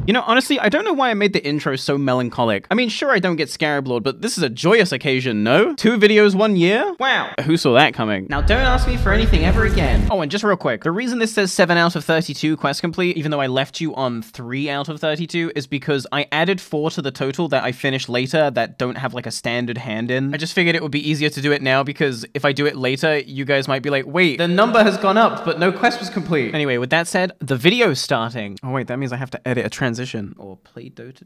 You know, honestly, I don't know why I made the intro so melancholic. I mean, sure, I don't get Scarab Lord, but this is a joyous occasion, no? 2 videos 1 year? Wow. Who saw that coming? Now don't ask me for anything ever again. Oh, and just real quick, the reason this says 7 out of 32 quest complete, even though I left you on 3 out of 32, is because I added 4 to the total that I finished later that don't have like a standard hand in. I just figured it would be easier to do it now because if I do it later, you guys might be like, wait, the number has gone up, but no quest was complete. Anyway, with that said, the video's starting. Oh wait, that means I have to edit a transition or play Dota.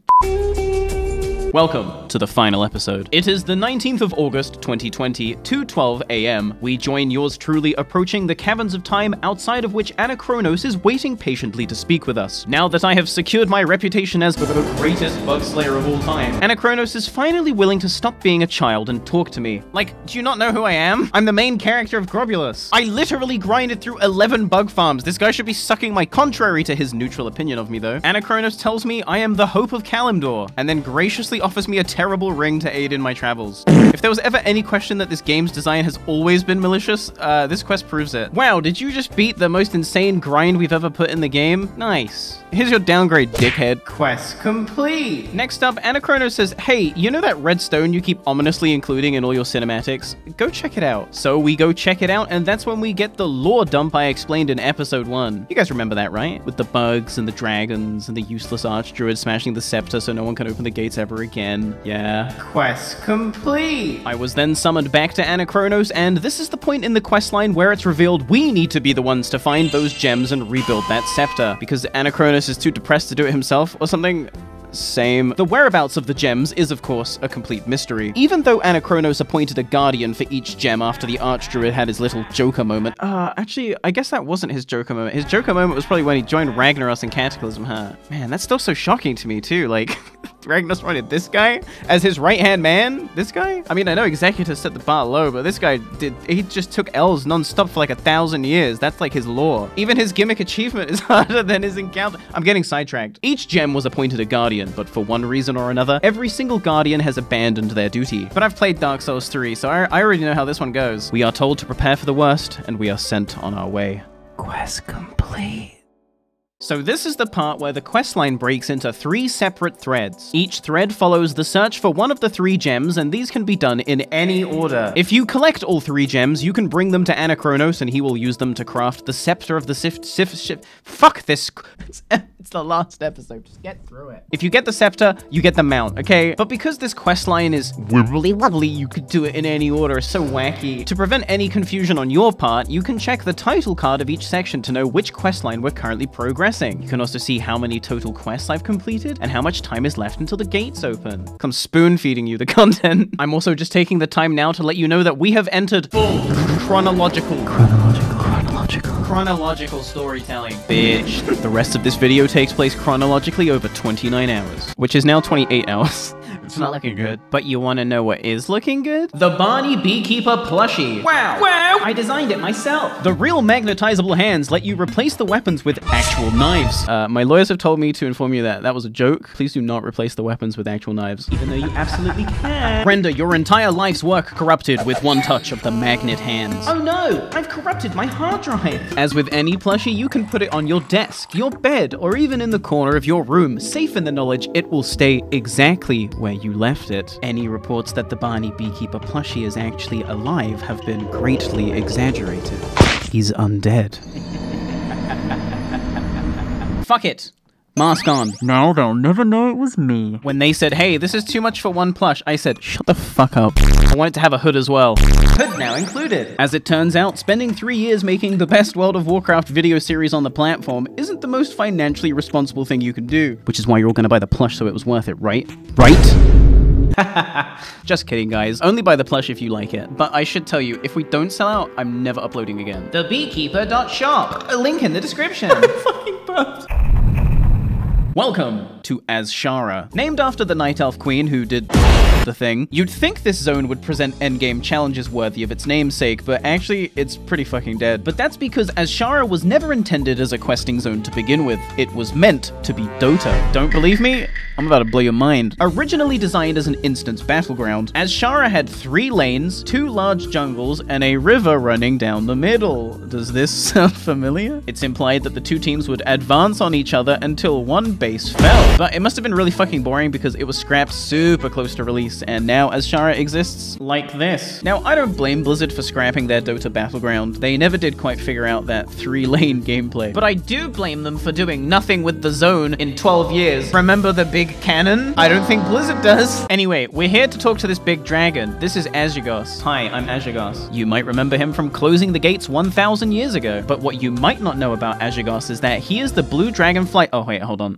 Welcome to the final episode. It is the 19th of August, 2020, 2:12 a.m. We join yours truly approaching the caverns of time outside of which Anachronos is waiting patiently to speak with us. Now that I have secured my reputation as the greatest bug slayer of all time, Anachronos is finally willing to stop being a child and talk to me. Like, do you not know who I am? I'm the main character of Grobulus. I literally grinded through 11 bug farms. This guy should be sucking my contrary to his neutral opinion of me though. Anachronos tells me I am the Hope of Kalimdor, and then graciously offers me a terrible ring to aid in my travels. If there was ever any question that this game's design has always been malicious, this quest proves it. Wow, did you just beat the most insane grind we've ever put in the game? Nice. Here's your downgrade, dickhead. Quest complete. Next up, Anachronos says, hey, you know that red stone you keep ominously including in all your cinematics? Go check it out. So we go check it out, and that's when we get the lore dump I explained in episode 1. You guys remember that, right? With the bugs and the dragons and the useless archdruid smashing the scepter so no one can open the gates ever again. Yeah. Quest complete. I was then summoned back to Anachronos, and this is the point in the questline where it's revealed we need to be the ones to find those gems and rebuild that scepter, because Anachronos is too depressed to do it himself or something. Same. The whereabouts of the gems is, of course, a complete mystery. Even though Anachronos appointed a guardian for each gem after the Archdruid had his little Joker moment. Actually, I guess that wasn't his Joker moment. His Joker moment was probably when he joined Ragnaros in Cataclysm, huh? Man, that's still so shocking to me, too. Like, Ragnaros wanted this guy as his right-hand man? This guy? I mean, I know Executor set the bar low, but this guy he just took L's non-stop for like 1,000 years. That's like his lore. Even his gimmick achievement is harder than his encounter. I'm getting sidetracked. Each gem was appointed a guardian, but for one reason or another, every single guardian has abandoned their duty. But I've played Dark Souls 3, so I already know how this one goes. We are told to prepare for the worst, and we are sent on our way. Quest complete. So this is the part where the questline breaks into 3 separate threads. Each thread follows the search for one of the 3 gems, and these can be done in any order. If you collect all 3 gems, you can bring them to Anachronos, and he will use them to craft the Scepter of the Fuck this. It's the last episode. Just get through it. If you get the scepter, you get the mount, okay? But because this questline is wibbly wobbly, you could do it in any order. It's so wacky. To prevent any confusion on your part, you can check the title card of each section to know which questline we're currently progressing. You can also see how many total quests I've completed and how much time is left until the gates open. I'm spoon-feeding you the content. I'm also just taking the time now to let you know that we have entered full chronological storytelling, bitch. The rest of this video takes place chronologically over 29 hours, which is now 28 hours. It's not looking good. But you want to know what is looking good? The Barny Beekeeper plushie. Wow. Wow. I designed it myself. The real magnetizable hands let you replace the weapons with actual knives. My lawyers have told me to inform you that that was a joke. Please do not replace the weapons with actual knives. Even though you absolutely can. Render your entire life's work corrupted with one touch of the magnet hands. Oh no, I've corrupted my hard drive. As with any plushie, you can put it on your desk, your bed, or even in the corner of your room, safe in the knowledge it will stay exactly where you left it. Any reports that the Barny Beekeeper plushie is actually alive have been greatly exaggerated. He's undead. Fuck it. Mask on. Now they'll never know it was me. When they said, hey, this is too much for one plush, I said, shut the fuck up. I want it to have a hood as well. Hood now included. As it turns out, spending 3 years making the best World of Warcraft video series on the platform isn't the most financially responsible thing you can do. Which is why you're all gonna buy the plush so it was worth it, right? Right? Just kidding, guys. Only buy the plush if you like it. But I should tell you, if we don't sell out, I'm never uploading again. Thebeekeeper.shop. A link in the description. Fucking burped. Welcome to Azshara. Named after the Night Elf Queen who did the thing, you'd think this zone would present endgame challenges worthy of its namesake, but actually, it's pretty fucking dead. But that's because Azshara was never intended as a questing zone to begin with. It was meant to be Dota. Don't believe me? I'm about to blow your mind. Originally designed as an instance battleground, Azshara had 3 lanes, 2 large jungles, and a river running down the middle. Does this sound familiar? It's implied that the 2 teams would advance on each other until one base fell. But it must have been really fucking boring because it was scrapped super close to release, and now Azshara exists like this. Now, I don't blame Blizzard for scrapping their Dota Battleground. They never did quite figure out that 3-lane gameplay. But I do blame them for doing nothing with the zone in 12 years. Remember the big cannon? I don't think Blizzard does. Anyway, we're here to talk to this big dragon. This is Azhagos. Hi, I'm Azhagos. You might remember him from closing the gates 1,000 years ago. But what you might not know about Azhagos is that he is the Blue Dragonflight. Oh, wait, hold on.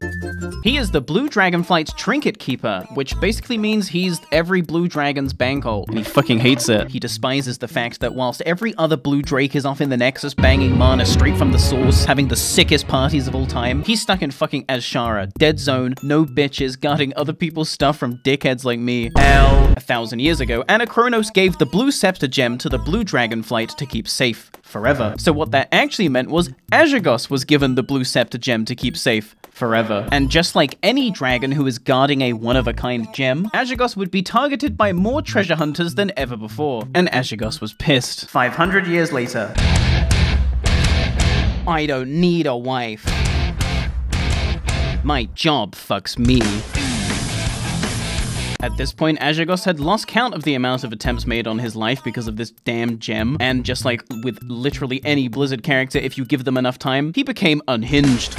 He is the Blue Dragonflight's Trinket Keeper, which basically means he's every blue dragon's bankroll. And he fucking hates it. He despises the fact that whilst every other blue drake is off in the Nexus banging mana straight from the source, having the sickest parties of all time, he's stuck in fucking Azshara, dead zone, no bitches, guarding other people's stuff from dickheads like me. 1,000 years ago, Anachronos gave the Blue Scepter gem to the Blue Dragonflight to keep safe forever. So what that actually meant was Azhagos was given the Blue Scepter gem to keep safe forever. And just like any dragon who is guarding a one-of-a-kind gem, Azhagos would be targeted by more treasure hunters than ever before. And Azhagos was pissed. 500 years later. I don't need a wife. My job fucks me. At this point, Azhagos had lost count of the amount of attempts made on his life because of this damn gem, and just like with literally any Blizzard character, if you give them enough time, he became unhinged.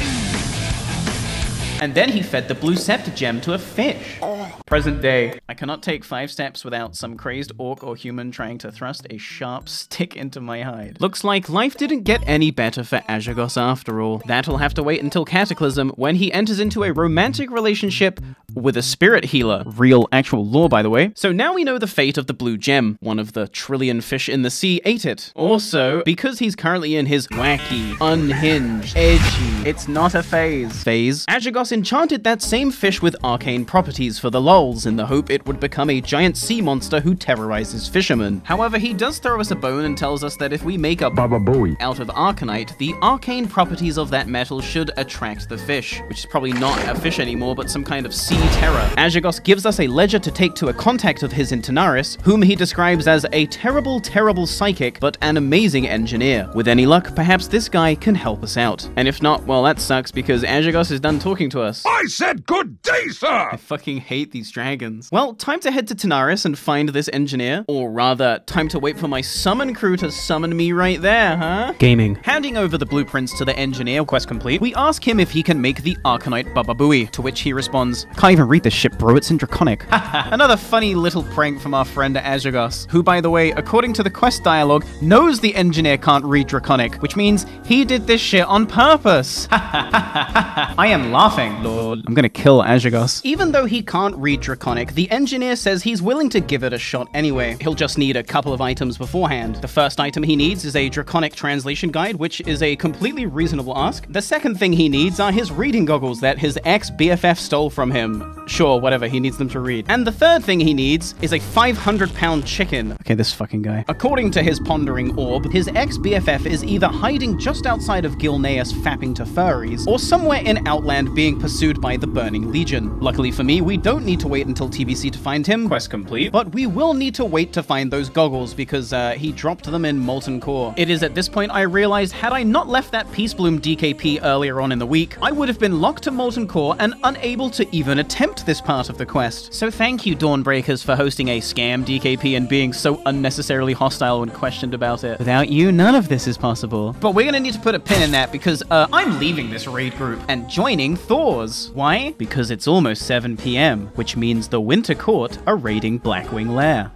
And then he fed the Blue Scepter gem to a fish. Present day. I cannot take 5 steps without some crazed orc or human trying to thrust a sharp stick into my hide. Looks like life didn't get any better for Azhagos after all. That'll have to wait until Cataclysm, when he enters into a romantic relationship with a spirit healer. Real, actual lore, by the way. So now we know the fate of the blue gem. One of the trillion fish in the sea ate it. Also, because he's currently in his wacky, unhinged, edgy, it's not a phase, Azhagos enchanted that same fish with arcane properties for the lulz in the hope it would become a giant sea monster who terrorizes fishermen. However, he does throw us a bone and tells us that if we make a Baba Booey out of arcanite, the arcane properties of that metal should attract the fish, which is probably not a fish anymore, but some kind of sea terror. Azhagos gives us a ledger to take to a contact of his in Tanaris, whom he describes as a terrible, terrible psychic, but an amazing engineer. With any luck, perhaps this guy can help us out. And if not, well, that sucks because Azhagos is done talking to us. I said good day, sir! I fucking hate these dragons. Well, time to head to Tanaris and find this engineer. Or rather, time to wait for my summon crew to summon me right there, huh? Gaming. Handing over the blueprints to the engineer, quest complete, we ask him if he can make the arcanite Baba Booey, to which he responds, "Can't even read this shit, bro, it's in Draconic." Another funny little prank from our friend Azhagos, who, by the way, according to the quest dialogue, knows the engineer can't read Draconic, which means he did this shit on purpose. I am laughing, lord. I'm gonna kill Azhagos. Even though he can't read Draconic, the engineer says he's willing to give it a shot anyway. He'll just need a couple of items beforehand. The first item he needs is a Draconic translation guide, which is a completely reasonable ask. The second thing he needs are his reading goggles that his ex-BFF stole from him. Sure, whatever, he needs them to read. And the third thing he needs is a 500-pound chicken. Okay, this fucking guy. According to his pondering orb, his ex-BFF is either hiding just outside of Gilneas fapping to furries, or somewhere in Outland being pursued by the Burning Legion. Luckily for me, we don't need to wait until TBC to find him. Quest complete. But we will need to wait to find those goggles because he dropped them in Molten Core. It is at this point I realized had I not left that Peace Bloom DKP earlier on in the week, I would have been locked to Molten Core and unable to even attempt this part of the quest. So thank you, Dawnbreakers, for hosting a scam DKP and being so unnecessarily hostile when questioned about it. Without you, none of this is possible. But we're gonna need to put a pin in that because I'm leaving this raid group and joining Thor's. Why? Because it's almost 7 PM, which means the Winter Court are raiding Blackwing Lair.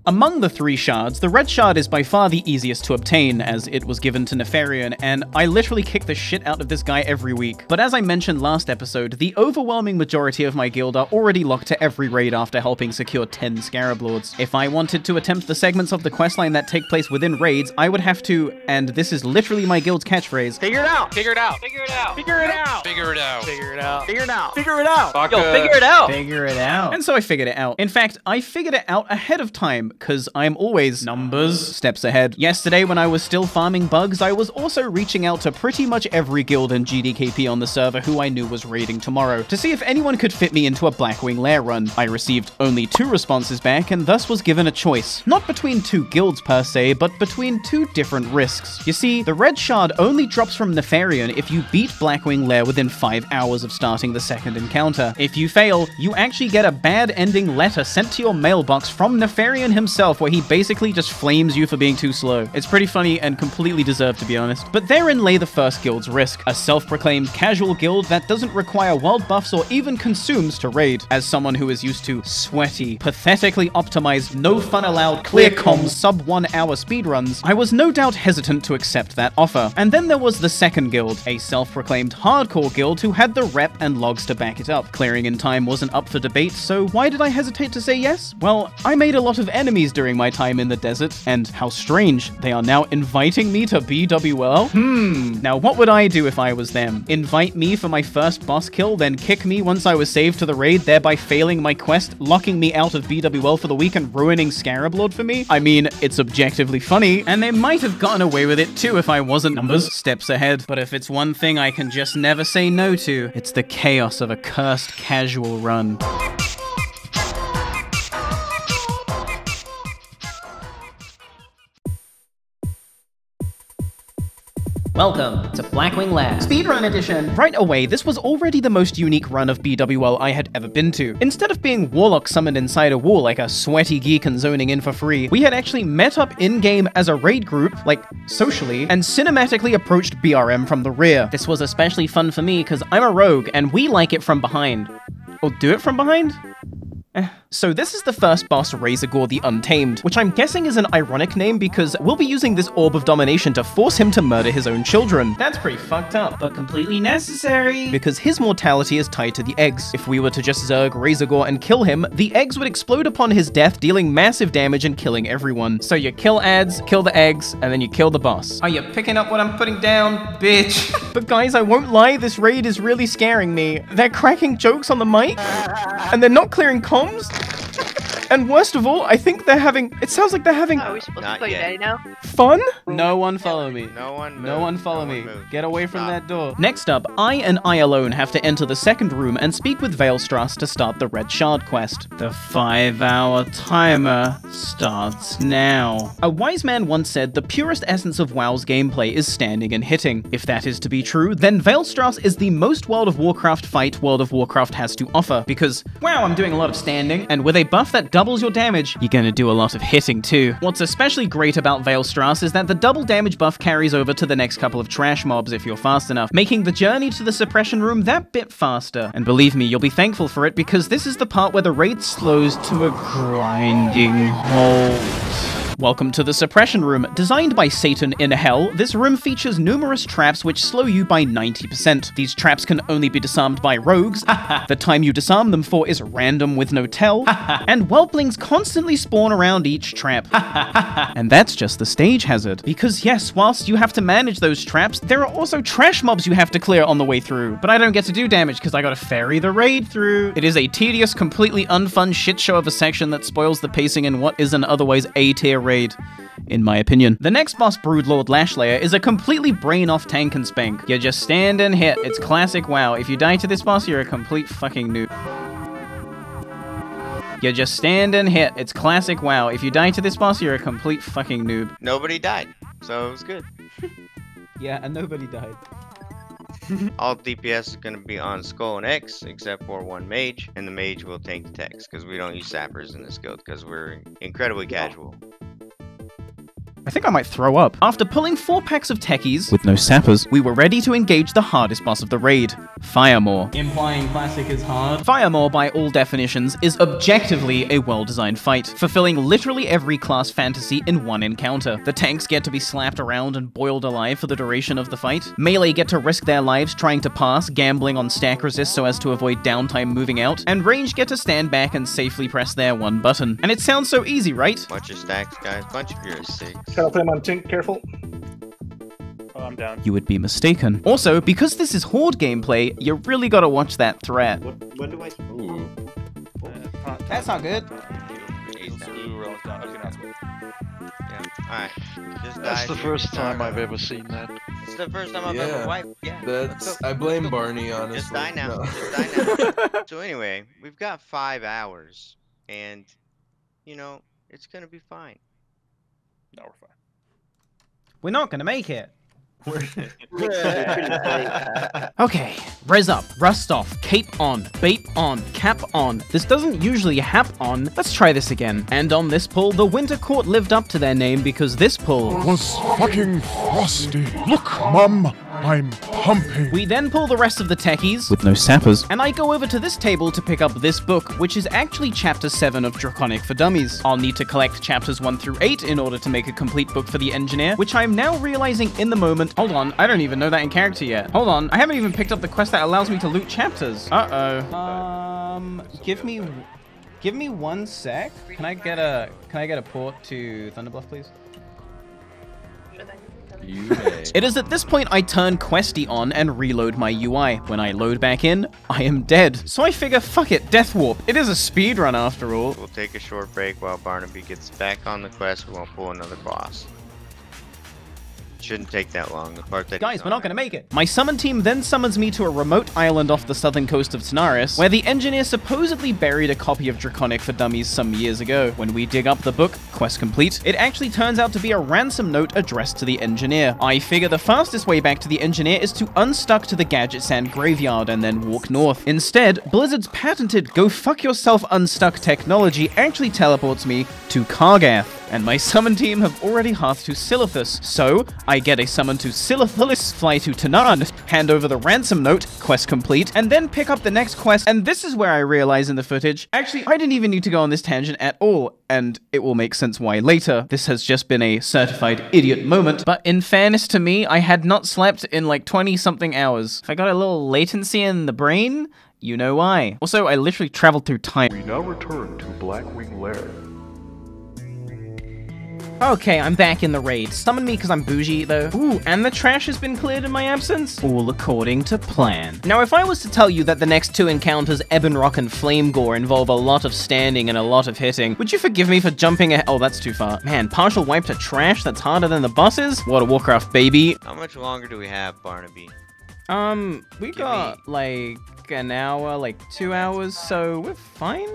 Among the 3 shards, the red shard is by far the easiest to obtain, as it was given to Nefarian, and I literally kick the shit out of this guy every week. But as I mentioned last episode, the overwhelming majority of my guild are already locked to every raid after helping secure 10 Scarab Lords. If I wanted to attempt the segments of the questline that take place within raids, I would have to, and this is literally my guild's catchphrase, figure it out! Figure it out! Figure it out. Figure it out! Figure it out. Figure it out! Figure it out. Figure it out! Fuck Yo, figure it out! Figure it out. And so I figured it out. In fact, I figured it out ahead of time, because I'm always steps ahead. Yesterday, when I was still farming bugs, I was also reaching out to pretty much every guild and GDKP on the server who I knew was raiding tomorrow to see if anyone could fit me into a Blackwing Lair run. I received only 2 responses back and thus was given a choice. Not between 2 guilds per se, but between 2 different risks. You see, the red shard only drops from Nefarian if you beat Blackwing Lair within 5 hours of starting the second encounter. If you fail, you actually get a bad ending letter sent to your mailbox from Nefarian himself where he basically just flames you for being too slow. It's pretty funny and completely deserved, to be honest. But therein lay the first guild's risk, a self-proclaimed casual guild that doesn't require world buffs or even consumes to raid. As someone who is used to sweaty, pathetically optimized, no fun allowed, clear comms, sub 1 hour speedruns, I was no doubt hesitant to accept that offer. And then there was the second guild, a self-proclaimed hardcore guild who had the rep and logs to back it up. Clearing in time wasn't up for debate, so why did I hesitate to say yes? Well, I made a lot of enemies during my time in the desert, and how strange, they are now inviting me to BWL? Now what would I do if I was them? Invite me for my first boss kill, then kick me once I was saved to the raid, thereby failing my quest, locking me out of BWL for the week and ruining Scarab Lord for me? I mean, it's objectively funny, and they might have gotten away with it too if I wasn't steps ahead. But if it's one thing I can just never say no to, it's the chaos of a cursed casual run. Welcome to Blackwing Lair Speedrun Edition. Right away, this was already the most unique run of BWL I had ever been to. Instead of being Warlock summoned inside a wall like a sweaty geek and zoning in for free, we had actually met up in-game as a raid group, like socially, and cinematically approached BRM from the rear. This was especially fun for me because I'm a rogue and we like it from behind. Or do it from behind? So this is the first boss, Razorgore the Untamed, which I'm guessing is an ironic name because we'll be using this Orb of Domination to force him to murder his own children. That's pretty fucked up, but completely necessary. Because his mortality is tied to the eggs. If we were to just Zerg Razorgore and kill him, the eggs would explode upon his death, dealing massive damage and killing everyone. So you kill ads, kill the eggs, and then you kill the boss. Are you picking up what I'm putting down, bitch? But guys, I won't lie, this raid is really scaring me. They're cracking jokes on the mic, and they're not clearing comms. And worst of all, I think they're having, it sounds like they're having Are we supposed to play daddy now? fun? No one follow me. No one move. No one follow me. Move. Get away from Stop. that door. Next up, I and I alone have to enter the second room and speak with Veilstrass to start the Red Shard quest. The 5-hour timer starts now. A wise man once said the purest essence of WoW's gameplay is standing and hitting. If that is to be true, then Veilstrass is the most World of Warcraft fight World of Warcraft has to offer, because, wow, I'm doing a lot of standing, and with a buff that doubles your damage, you're gonna do a lot of hitting too. What's especially great about Veilstrass is that the double damage buff carries over to the next couple of trash mobs if you're fast enough, making the journey to the suppression room that bit faster. And believe me, you'll be thankful for it because this is the part where the raid slows to a grinding halt. Welcome to the Suppression Room. Designed by Satan in Hell, this room features numerous traps which slow you by 90%. These traps can only be disarmed by rogues, the time you disarm them for is random with no tell, and whelplings constantly spawn around each trap. And that's just the stage hazard. Because yes, whilst you have to manage those traps, there are also trash mobs you have to clear on the way through. But I don't get to do damage because I gotta ferry the raid through. It is a tedious, completely unfun shitshow of a section that spoils the pacing in what is an otherwise A-tier raid, in my opinion. The next boss, Broodlord Lashlayer, is a completely brain-off tank and spank. You just stand and hit. It's classic WoW. If you die to this boss, you're a complete fucking noob. You just stand and hit. It's classic WoW. If you die to this boss, you're a complete fucking noob. Nobody died, so it was good. Yeah, and nobody died. All DPS is going to be on Skull and X, except for one mage, and the mage will tank the techs, because we don't use sappers in this guild, because we're incredibly casual. I think I might throw up. After pulling 4 packs of techies, with no sappers, we were ready to engage the hardest boss of the raid, Firemaw. Implying classic is hard. Firemaw, by all definitions, is objectively a well-designed fight, fulfilling literally every class fantasy in one encounter. The tanks get to be slapped around and boiled alive for the duration of the fight. Melee get to risk their lives trying to pass, gambling on stack resist so as to avoid downtime moving out, and range get to stand back and safely press their one button. And it sounds so easy, right? Bunch of stacks, guys. Bunch of your 6. Can I play him on Tink? Careful. Oh, I'm down. You would be mistaken. Also, because this is Horde gameplay, you really gotta watch that threat. When do I... Ooh. That's not good. He's down. Blue rolls down. Okay, Yeah. Alright. Just That's die. the first time I've ever seen that. It's the first time I've ever wiped. Yeah. That's. I blame Barney, honestly. Just die now. No. Just die now. So anyway, we've got 5 hours, and you know it's gonna be fine. No, we're fine. We're not gonna make it. Okay, res up, rust off, cape on, bait on, cap on. This doesn't usually hap on. Let's try this again. And on this pull, the Winter Court lived up to their name because this pull was fucking frosty. Look, Mum, I'm pumping. We then pull the rest of the techies, with no sappers, and I go over to this table to pick up this book, which is actually chapter 7 of Draconic For Dummies. I'll need to collect chapters 1 through 8 in order to make a complete book for the engineer, which I'm now realizing in the moment. Hold on, I don't even know that in character yet. Hold on, I haven't even picked up the quest that allows me to loot chapters. Uh-oh. Give me 1 sec. Can I get a port to Thunderbluff, please? It is at this point I turn Questy on and reload my UI. When I load back in, I am dead. So I figure, fuck it, Death Warp. It is a speedrun after all. We'll take a short break while Barnaby gets back on the quest. We won't pull another boss. Shouldn't take that long. The part that Guys, we're not gonna make it. My summon team then summons me to a remote island off the southern coast of Tanaris, where the engineer supposedly buried a copy of Draconic For Dummies some years ago. When we dig up the book, quest complete, it actually turns out to be a ransom note addressed to the engineer. I figure the fastest way back to the engineer is to unstuck to the Gadget Sand graveyard and then walk north. Instead, Blizzard's patented go fuck yourself unstuck technology actually teleports me to Kargath. And my summon team have already hearthed to Silithus, so I get a summon to Silithus, fly to Tanaran, hand over the ransom note, quest complete, and then pick up the next quest, and this is where I realize in the footage, actually, I didn't even need to go on this tangent at all, and it will make sense why later. This has just been a certified idiot moment, but in fairness to me, I had not slept in like 20-something hours. If I got a little latency in the brain, you know why. Also, I literally traveled through time. We now return to Blackwing Lair. Okay, I'm back in the raid. Summon me because I'm bougie, though. Ooh, and the trash has been cleared in my absence? All according to plan. Now, if I was to tell you that the next 2 encounters, Ebonrock and Flamegore, involve a lot of standing and a lot of hitting, would you forgive me for jumping ahead? Oh, that's too far. Man, partial wipe to trash? That's harder than the bosses? What a Warcraft, baby. How much longer do we have, Barnaby? We got, like, an hour, like 2 hours, so we're fine?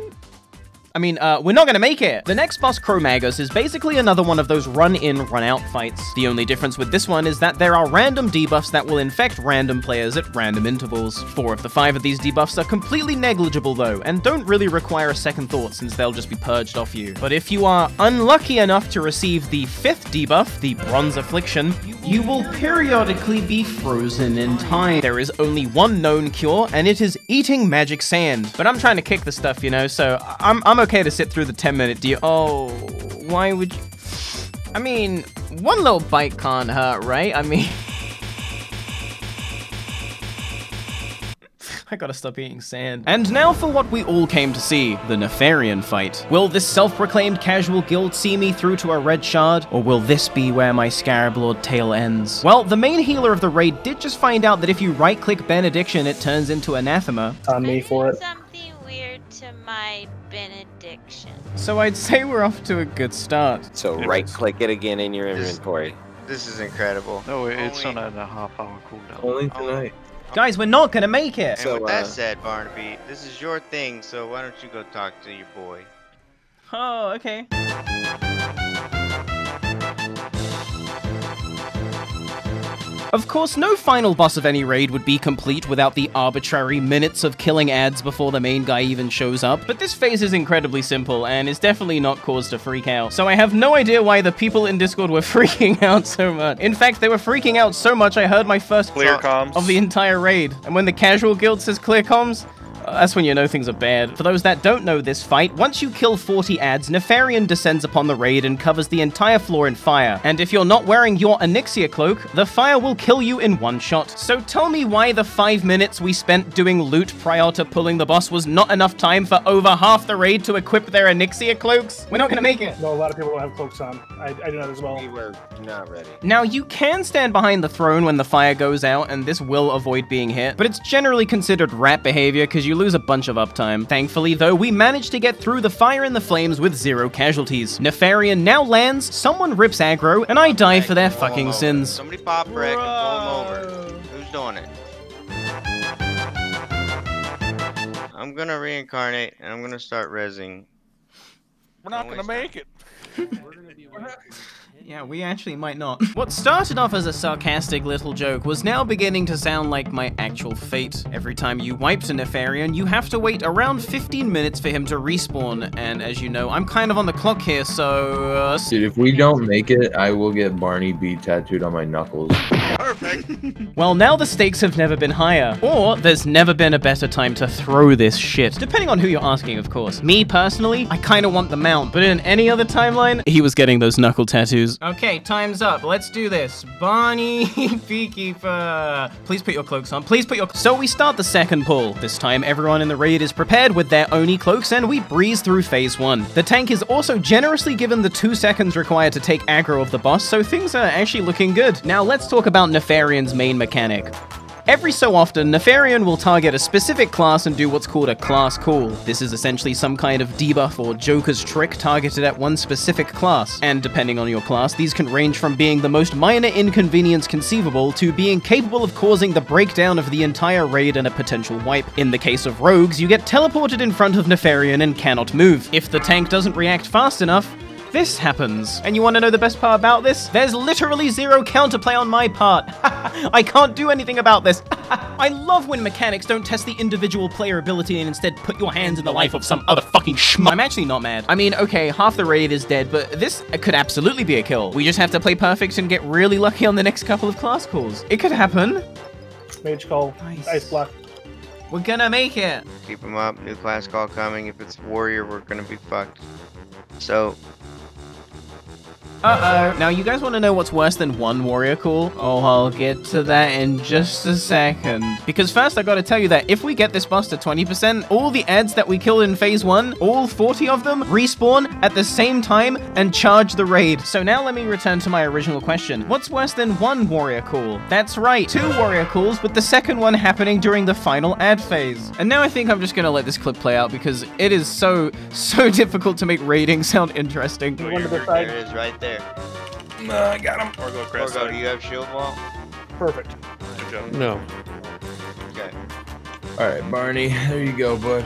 I mean, we're not gonna make it. The next boss, Cro-Maggus, is basically another one of those run-in, run-out fights. The only difference with this one is that there are random debuffs that will infect random players at random intervals. 4 of the 5 of these debuffs are completely negligible though, and don't really require a second thought since they'll just be purged off you. But if you are unlucky enough to receive the 5th debuff, the Bronze Affliction, you will periodically be frozen in time. There is only one known cure, and it is eating magic sand. But I'm trying to kick the stuff, you know, so I'm okay to sit through the 10-minute deal. Oh, why would you? I mean, one little bite can't hurt, right? I mean, I gotta stop eating sand. And now for what we all came to see, the Nefarian fight. Will this self-proclaimed casual guild see me through to a red shard, or will this be where my Scarab Lord tale ends? Well, the main healer of the raid did just find out that if you right-click Benediction, it turns into Anathema. On me for it. Something weird to my benediction. So I'd say we're off to a good start. So right-click it again in your inventory. This is incredible. No, it's on a half-hour cooldown. Only tonight. Guys, we're not gonna make it! And So, with that said, Barnaby, this is your thing, so why don't you go talk to your boy? Oh, okay. Of course, no final boss of any raid would be complete without the arbitrary minutes of killing ads before the main guy even shows up, but this phase is incredibly simple and is definitely not cause to freak out. So I have no idea why the people in Discord were freaking out so much. In fact, they were freaking out so much I heard my first Clear comms of the entire raid. And when the casual guild says clear comms, that's when you know things are bad. For those that don't know this fight, once you kill 40 ads, Nefarian descends upon the raid and covers the entire floor in fire. And if you're not wearing your Onyxia cloak, the fire will kill you in one shot. So tell me why the 5 minutes we spent doing loot prior to pulling the boss was not enough time for over half the raid to equip their Onyxia cloaks? We're not gonna make it. No, a lot of people don't have cloaks on. I do that as well. We were not ready. Now, you can stand behind the throne when the fire goes out, and this will avoid being hit, but it's generally considered rat behavior because you lose a bunch of uptime. Thankfully, though, we managed to get through the fire and the flames with 0 casualties. Nefarian now lands, someone rips aggro, and I die for their fucking sins. Somebody pop wreck and pull him over. Who's doing it? I'm gonna reincarnate and I'm gonna start rezzing. We're not gonna make it. Yeah, we actually might not. What started off as a sarcastic little joke was now beginning to sound like my actual fate. Every time you wiped a Nefarian, you have to wait around 15 minutes for him to respawn, and as you know, I'm kind of on the clock here, so... Dude, if we don't make it, I will get Barney B tattooed on my knuckles. Perfect. Well, now the stakes have never been higher, or there's never been a better time to throw this shit. Depending on who you're asking, of course. Me, personally, I kind of want the mount, but in any other timeline, he was getting those knuckle tattoos. Okay, time's up. Let's do this. Barny, Beekeeper. Please put your cloaks on. Please put your... So we start the second pull. This time, everyone in the raid is prepared with their Oni cloaks, and we breeze through phase 1. The tank is also generously given the 2 seconds required to take aggro of the boss, so things are actually looking good. Now, let's talk about Nefarian's main mechanic. Every so often, Nefarian will target a specific class and do what's called a class call. This is essentially some kind of debuff or Joker's trick targeted at one specific class. And depending on your class, these can range from being the most minor inconvenience conceivable to being capable of causing the breakdown of the entire raid and a potential wipe. In the case of rogues, you get teleported in front of Nefarian and cannot move. If the tank doesn't react fast enough, this happens. And you want to know the best part about this? There's literally 0 counterplay on my part. I can't do anything about this. I love when mechanics don't test the individual player ability and instead put your hands in the life of some other fucking schmuck. I'm actually not mad. I mean, okay, half the raid is dead, but this could absolutely be a kill. We just have to play perfect and get really lucky on the next couple of class calls. It could happen. Mage call. Nice. Ice block. We're gonna make it. Keep them up. New class call coming. If it's warrior, we're gonna be fucked. So... Uh-oh. Now, you guys want to know what's worse than 1 warrior call? Oh, I'll get to that in just a second. Because first, I gotta tell you that if we get this boss to 20%, all the ads that we killed in phase 1, all 40 of them, respawn at the same time and charge the raid. So now let me return to my original question. What's worse than 1 warrior call? That's right, 2 warrior calls, with the second one happening during the final ad phase. And now I think I'm just gonna let this clip play out because it is so difficult to make raiding sound interesting. there it is right there. I got him. Or go crest. Orgo, do you have shield wall? Perfect. Good job. No. Okay. Alright, Barney, there you go, bud.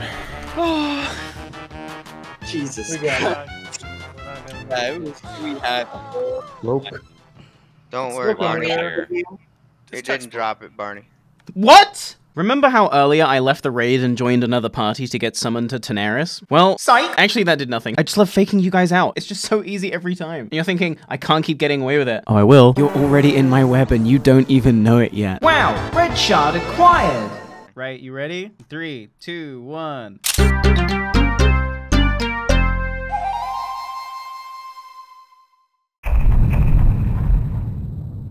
Jesus. We got it. We had. Nope. Don't worry, looking Barney. weird. It didn't drop it, Barney. What? Remember how earlier I left the raid and joined another party to get summoned to Tanaris? Well, psych! Actually, that did nothing. I just love faking you guys out. It's just so easy every time. And you're thinking, I can't keep getting away with it. Oh, I will. You're already in my web and you don't even know it yet. Wow, red shard acquired. Right, you ready? 3, 2, 1.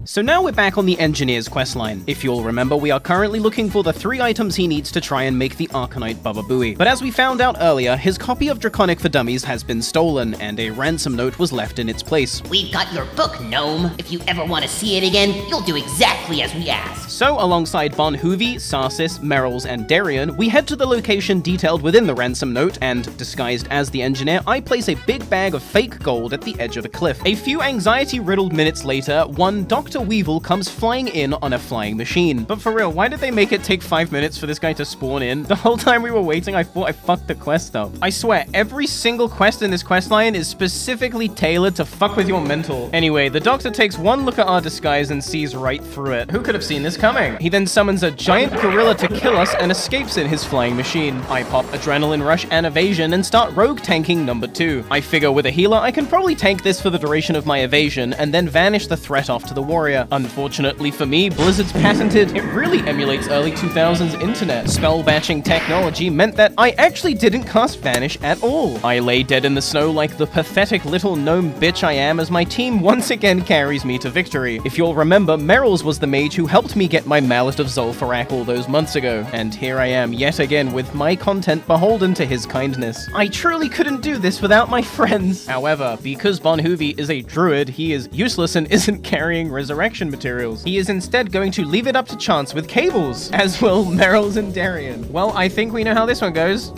So now we're back on the Engineer's questline. If you'll remember, we are currently looking for the 3 items he needs to try and make the Arcanite Baba Booey. But as we found out earlier, his copy of Draconic For Dummies has been stolen, and a ransom note was left in its place. We've got your book, gnome. If you ever want to see it again, you'll do exactly as we asked. So, alongside Bon Hoovy, Sarsis, Merrills, and Darian, we head to the location detailed within the ransom note, and, disguised as the Engineer, I place a big bag of fake gold at the edge of a cliff. A few anxiety-riddled minutes later, one Dr. Weevil comes flying in on a flying machine. But for real, why did they make it take 5 minutes for this guy to spawn in? The whole time we were waiting, I thought I fucked the quest up. I swear, every single quest in this questline is specifically tailored to fuck with your mental. Anyway, the Doctor takes one look at our disguise and sees right through it. Who could have seen this coming? He then summons a giant gorilla to kill us and escapes in his flying machine. I pop Adrenaline Rush and Evasion and start rogue tanking number 2. I figure with a healer, I can probably tank this for the duration of my evasion and then vanish the threat off to the warrior. Unfortunately for me, Blizzard's patented, it really emulates early 2000s internet. Spell batching technology meant that I actually didn't cast Vanish at all. I lay dead in the snow like the pathetic little gnome bitch I am as my team once again carries me to victory. If you'll remember, Merrills was the mage who helped me get my Mallet of Zul'Farrak all those months ago, and here I am yet again with my content beholden to his kindness. I truly couldn't do this without my friends. However, because Bon Hoovy is a druid, he is useless and isn't carrying Resurrection correction materials. He is instead going to leave it up to chance with cables, as will Meryl's and Darian. Well, I think we know how this one goes.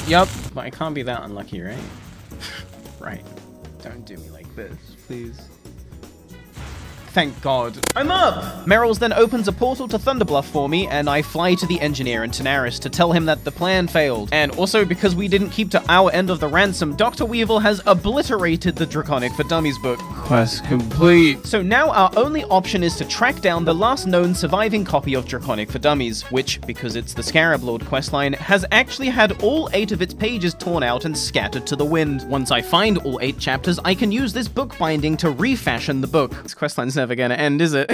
Yup, but I can't be that unlucky, right? Right. Don't do me like this, please. Thank God. I'm up! Meryl's then opens a portal to Thunderbluff for me, and I fly to the engineer in Tanaris to tell him that the plan failed. And also, because we didn't keep to our end of the ransom, Dr. Weevil has obliterated the Draconic For Dummies book. Quest complete. So now our only option is to track down the last known surviving copy of Draconic For Dummies, which, because it's the Scarab Lord questline, has actually had all 8 of its pages torn out and scattered to the wind. Once I find all 8 chapters, I can use this book binding to refashion the book. This questline's never gonna end, is it?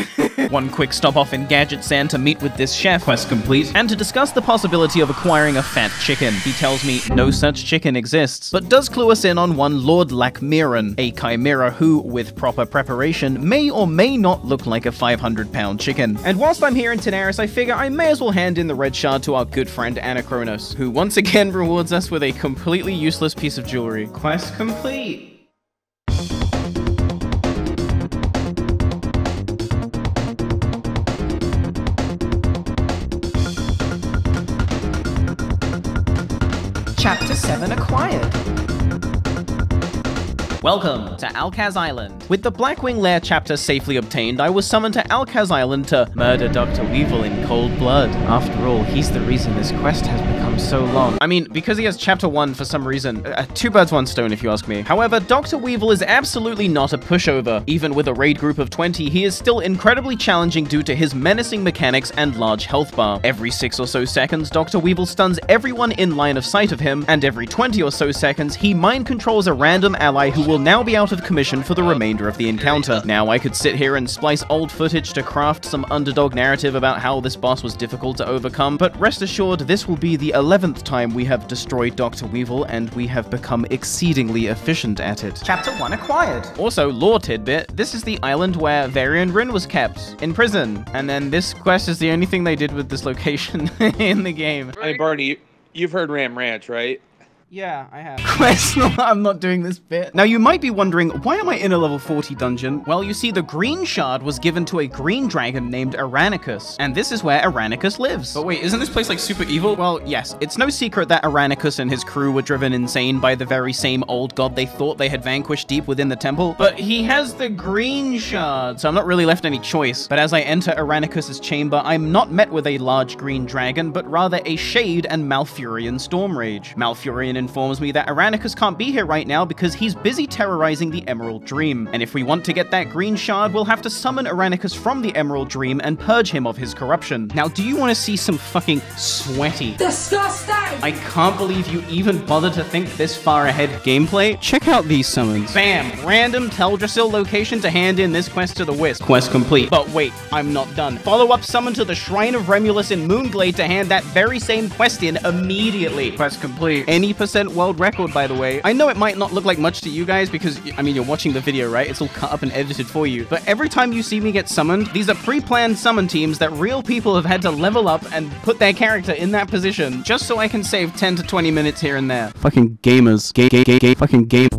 One quick stop off in Gadget Sand to meet with this chef, quest complete, and to discuss the possibility of acquiring a fat chicken. He tells me no such chicken exists, but does clue us in on one Lord Lackmiran, a chimera who, with proper preparation, may or may not look like a 500-pound chicken. And whilst I'm here in Tanaris, I figure I may as well hand in the red shard to our good friend Anachronos, who once again rewards us with a completely useless piece of jewelry. Quest complete. Chapter 7 acquired. Welcome to Alcaz Island. With the Blackwing Lair chapter safely obtained, I was summoned to Alcaz Island to murder Dr. Weevil in cold blood. After all, he's the reason this quest has become so long. I mean, because he has chapter 1 for some reason. 2 birds, 1 stone if you ask me. However, Dr. Weevil is absolutely not a pushover. Even with a raid group of 20, he is still incredibly challenging due to his menacing mechanics and large health bar. Every 6 or so seconds, Dr. Weevil stuns everyone in line of sight of him, and every 20 or so seconds, he mind controls a random ally who will now be out of commission for the remainder of the encounter. Now, I could sit here and splice old footage to craft some underdog narrative about how this boss was difficult to overcome, but rest assured, this will be the 11th time we have destroyed Dr. Weevil, and we have become exceedingly efficient at it. Chapter 1 acquired. Also, lore tidbit, this is the island where Varian Rin was kept, in prison, and then this quest is the only thing they did with this location in the game. Hey, Barney, you've heard Ram Ranch, right? Yeah, I have. Quest, I'm not doing this bit. Now, you might be wondering, why am I in a level 40 dungeon? Well, you see, the green shard was given to a green dragon named Aranicus, and this is where Aranicus lives. But wait, isn't this place like super evil? Well, yes, it's no secret that Aranicus and his crew were driven insane by the very same old god they thought they had vanquished deep within the temple, but he has the green shard, so I'm not really left any choice. But as I enter Aranicus's chamber, I'm not met with a large green dragon, but rather a Shade and Malfurion Storm Rage. Malfurion informs me that Aranicus can't be here right now because he's busy terrorizing the Emerald Dream. And if we want to get that green shard, we'll have to summon Aranicus from the Emerald Dream and purge him of his corruption. Now, do you want to see some fucking sweaty, disgusting, I can't believe you even bothered to think this far ahead gameplay? Check out these summons. Bam! Random Teldrassil location to hand in this quest to the Wisp. Quest complete. But wait, I'm not done. Follow-up summon to the Shrine of Remulus in Moonglade to hand that very same quest in immediately. Quest complete. Any percent world record, by the way. I know it might not look like much to you guys because, I mean, you're watching the video, right? It's all cut up and edited for you. But every time you see me get summoned, these are pre-planned summon teams that real people have had to level up and put their character in that position just so I can save 10 to 20 minutes here and there. Fucking gamers. Fucking game.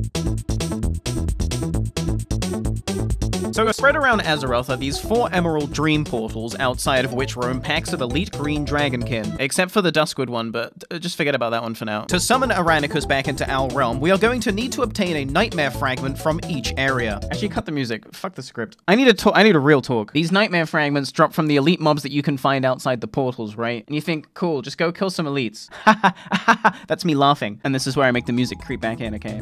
So spread around Azeroth are these 4 Emerald Dream portals, outside of which roam packs of elite green dragonkin. Except for the Duskwood one, but just forget about that one for now. To summon Aranicus back into our realm, we are going to need to obtain a Nightmare Fragment from each area. Actually, cut the music. Fuck the script. I need a real talk. These Nightmare Fragments drop from the elite mobs that you can find outside the portals, right? And you think, cool, just go kill some elites. That's me laughing. And this is where I make the music creep back in, okay?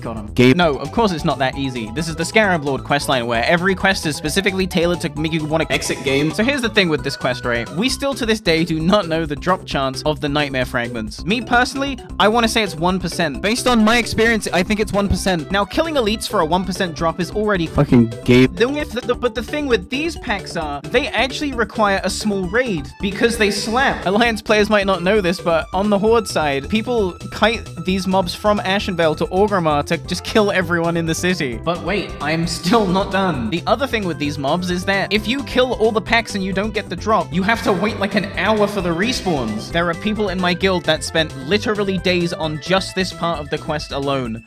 Got him. Game. No, of course it's not that easy. This is the Scarab Lord questline where every quest is specifically tailored to make you want to exit game. So here's the thing with this quest, right? We still to this day do not know the drop chance of the Nightmare Fragments. Me personally, I want to say it's 1%. Based on my experience, I think it's 1%. Now, killing elites for a 1% drop is already fucking game. But the thing with these packs are, they actually require a small raid because they slap. Alliance players might not know this, but on the Horde side, people kite these mobs from Ashenvale to Orgrimmar to just kill everyone in the city. But wait, I'm still not done. The other thing with these mobs is that if you kill all the packs and you don't get the drop, you have to wait like an hour for the respawns. There are people in my guild that spent literally days on just this part of the quest alone.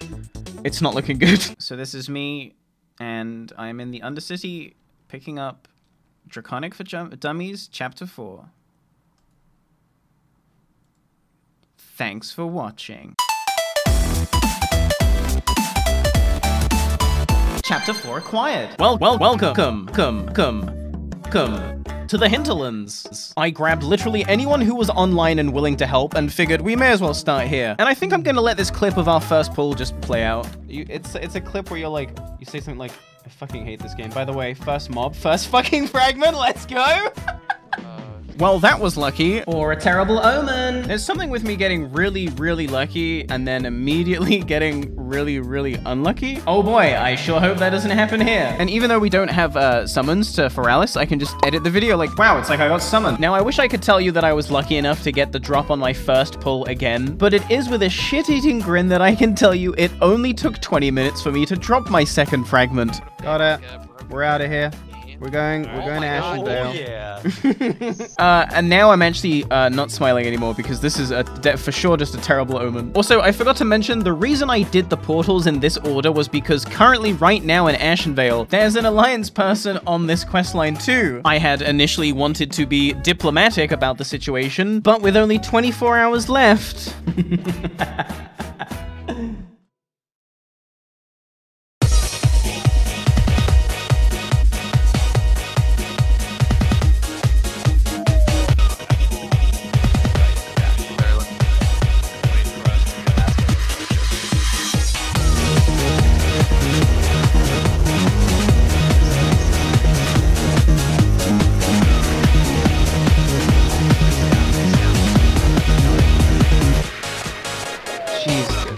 It's not looking good. So this is me And I'm in the Undercity picking up Draconic For Dummies, Chapter 4. Thanks for watching. Chapter 4 acquired. Welcome to the hinterlands. I grabbed literally anyone who was online and willing to help and figured we may as well start here. And I think I'm gonna let this clip of our first pull just play out. It's a clip where you're like, you say something like, I fucking hate this game. By the way, first mob, first fucking fragment, let's go! Well, that was lucky. Or a terrible omen. There's something with me getting really, really lucky and then immediately getting really, really unlucky. Oh boy, I sure hope that doesn't happen here. And even though we don't have summons to Foralis, I can just edit the video like, wow, it's like I got summoned. Now, I wish I could tell you that I was lucky enough to get the drop on my first pull again, but it is with a shit-eating grin that I can tell you it only took 20 minutes for me to drop my second fragment. Got it. We're out of here. We're going to Ashenvale. Yeah. And now I'm actually not smiling anymore because this is for sure just a terrible omen. Also, I forgot to mention the reason I did the portals in this order was because currently right now in Ashenvale, there's an Alliance person on this questline too. I had initially wanted to be diplomatic about the situation, but with only 24 hours left.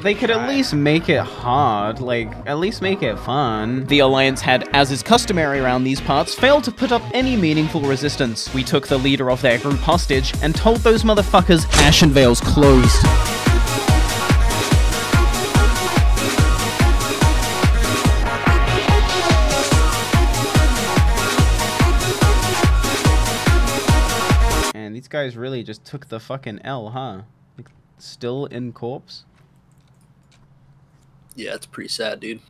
They could at least make it hard, like, at least make it fun. The Alliance had, as is customary around these parts, failed to put up any meaningful resistance. We took the leader of their group hostage and told those motherfuckers Ashenvale's closed. And these guys really just took the fucking L, huh? Like, still in corpse? Yeah, it's pretty sad, dude.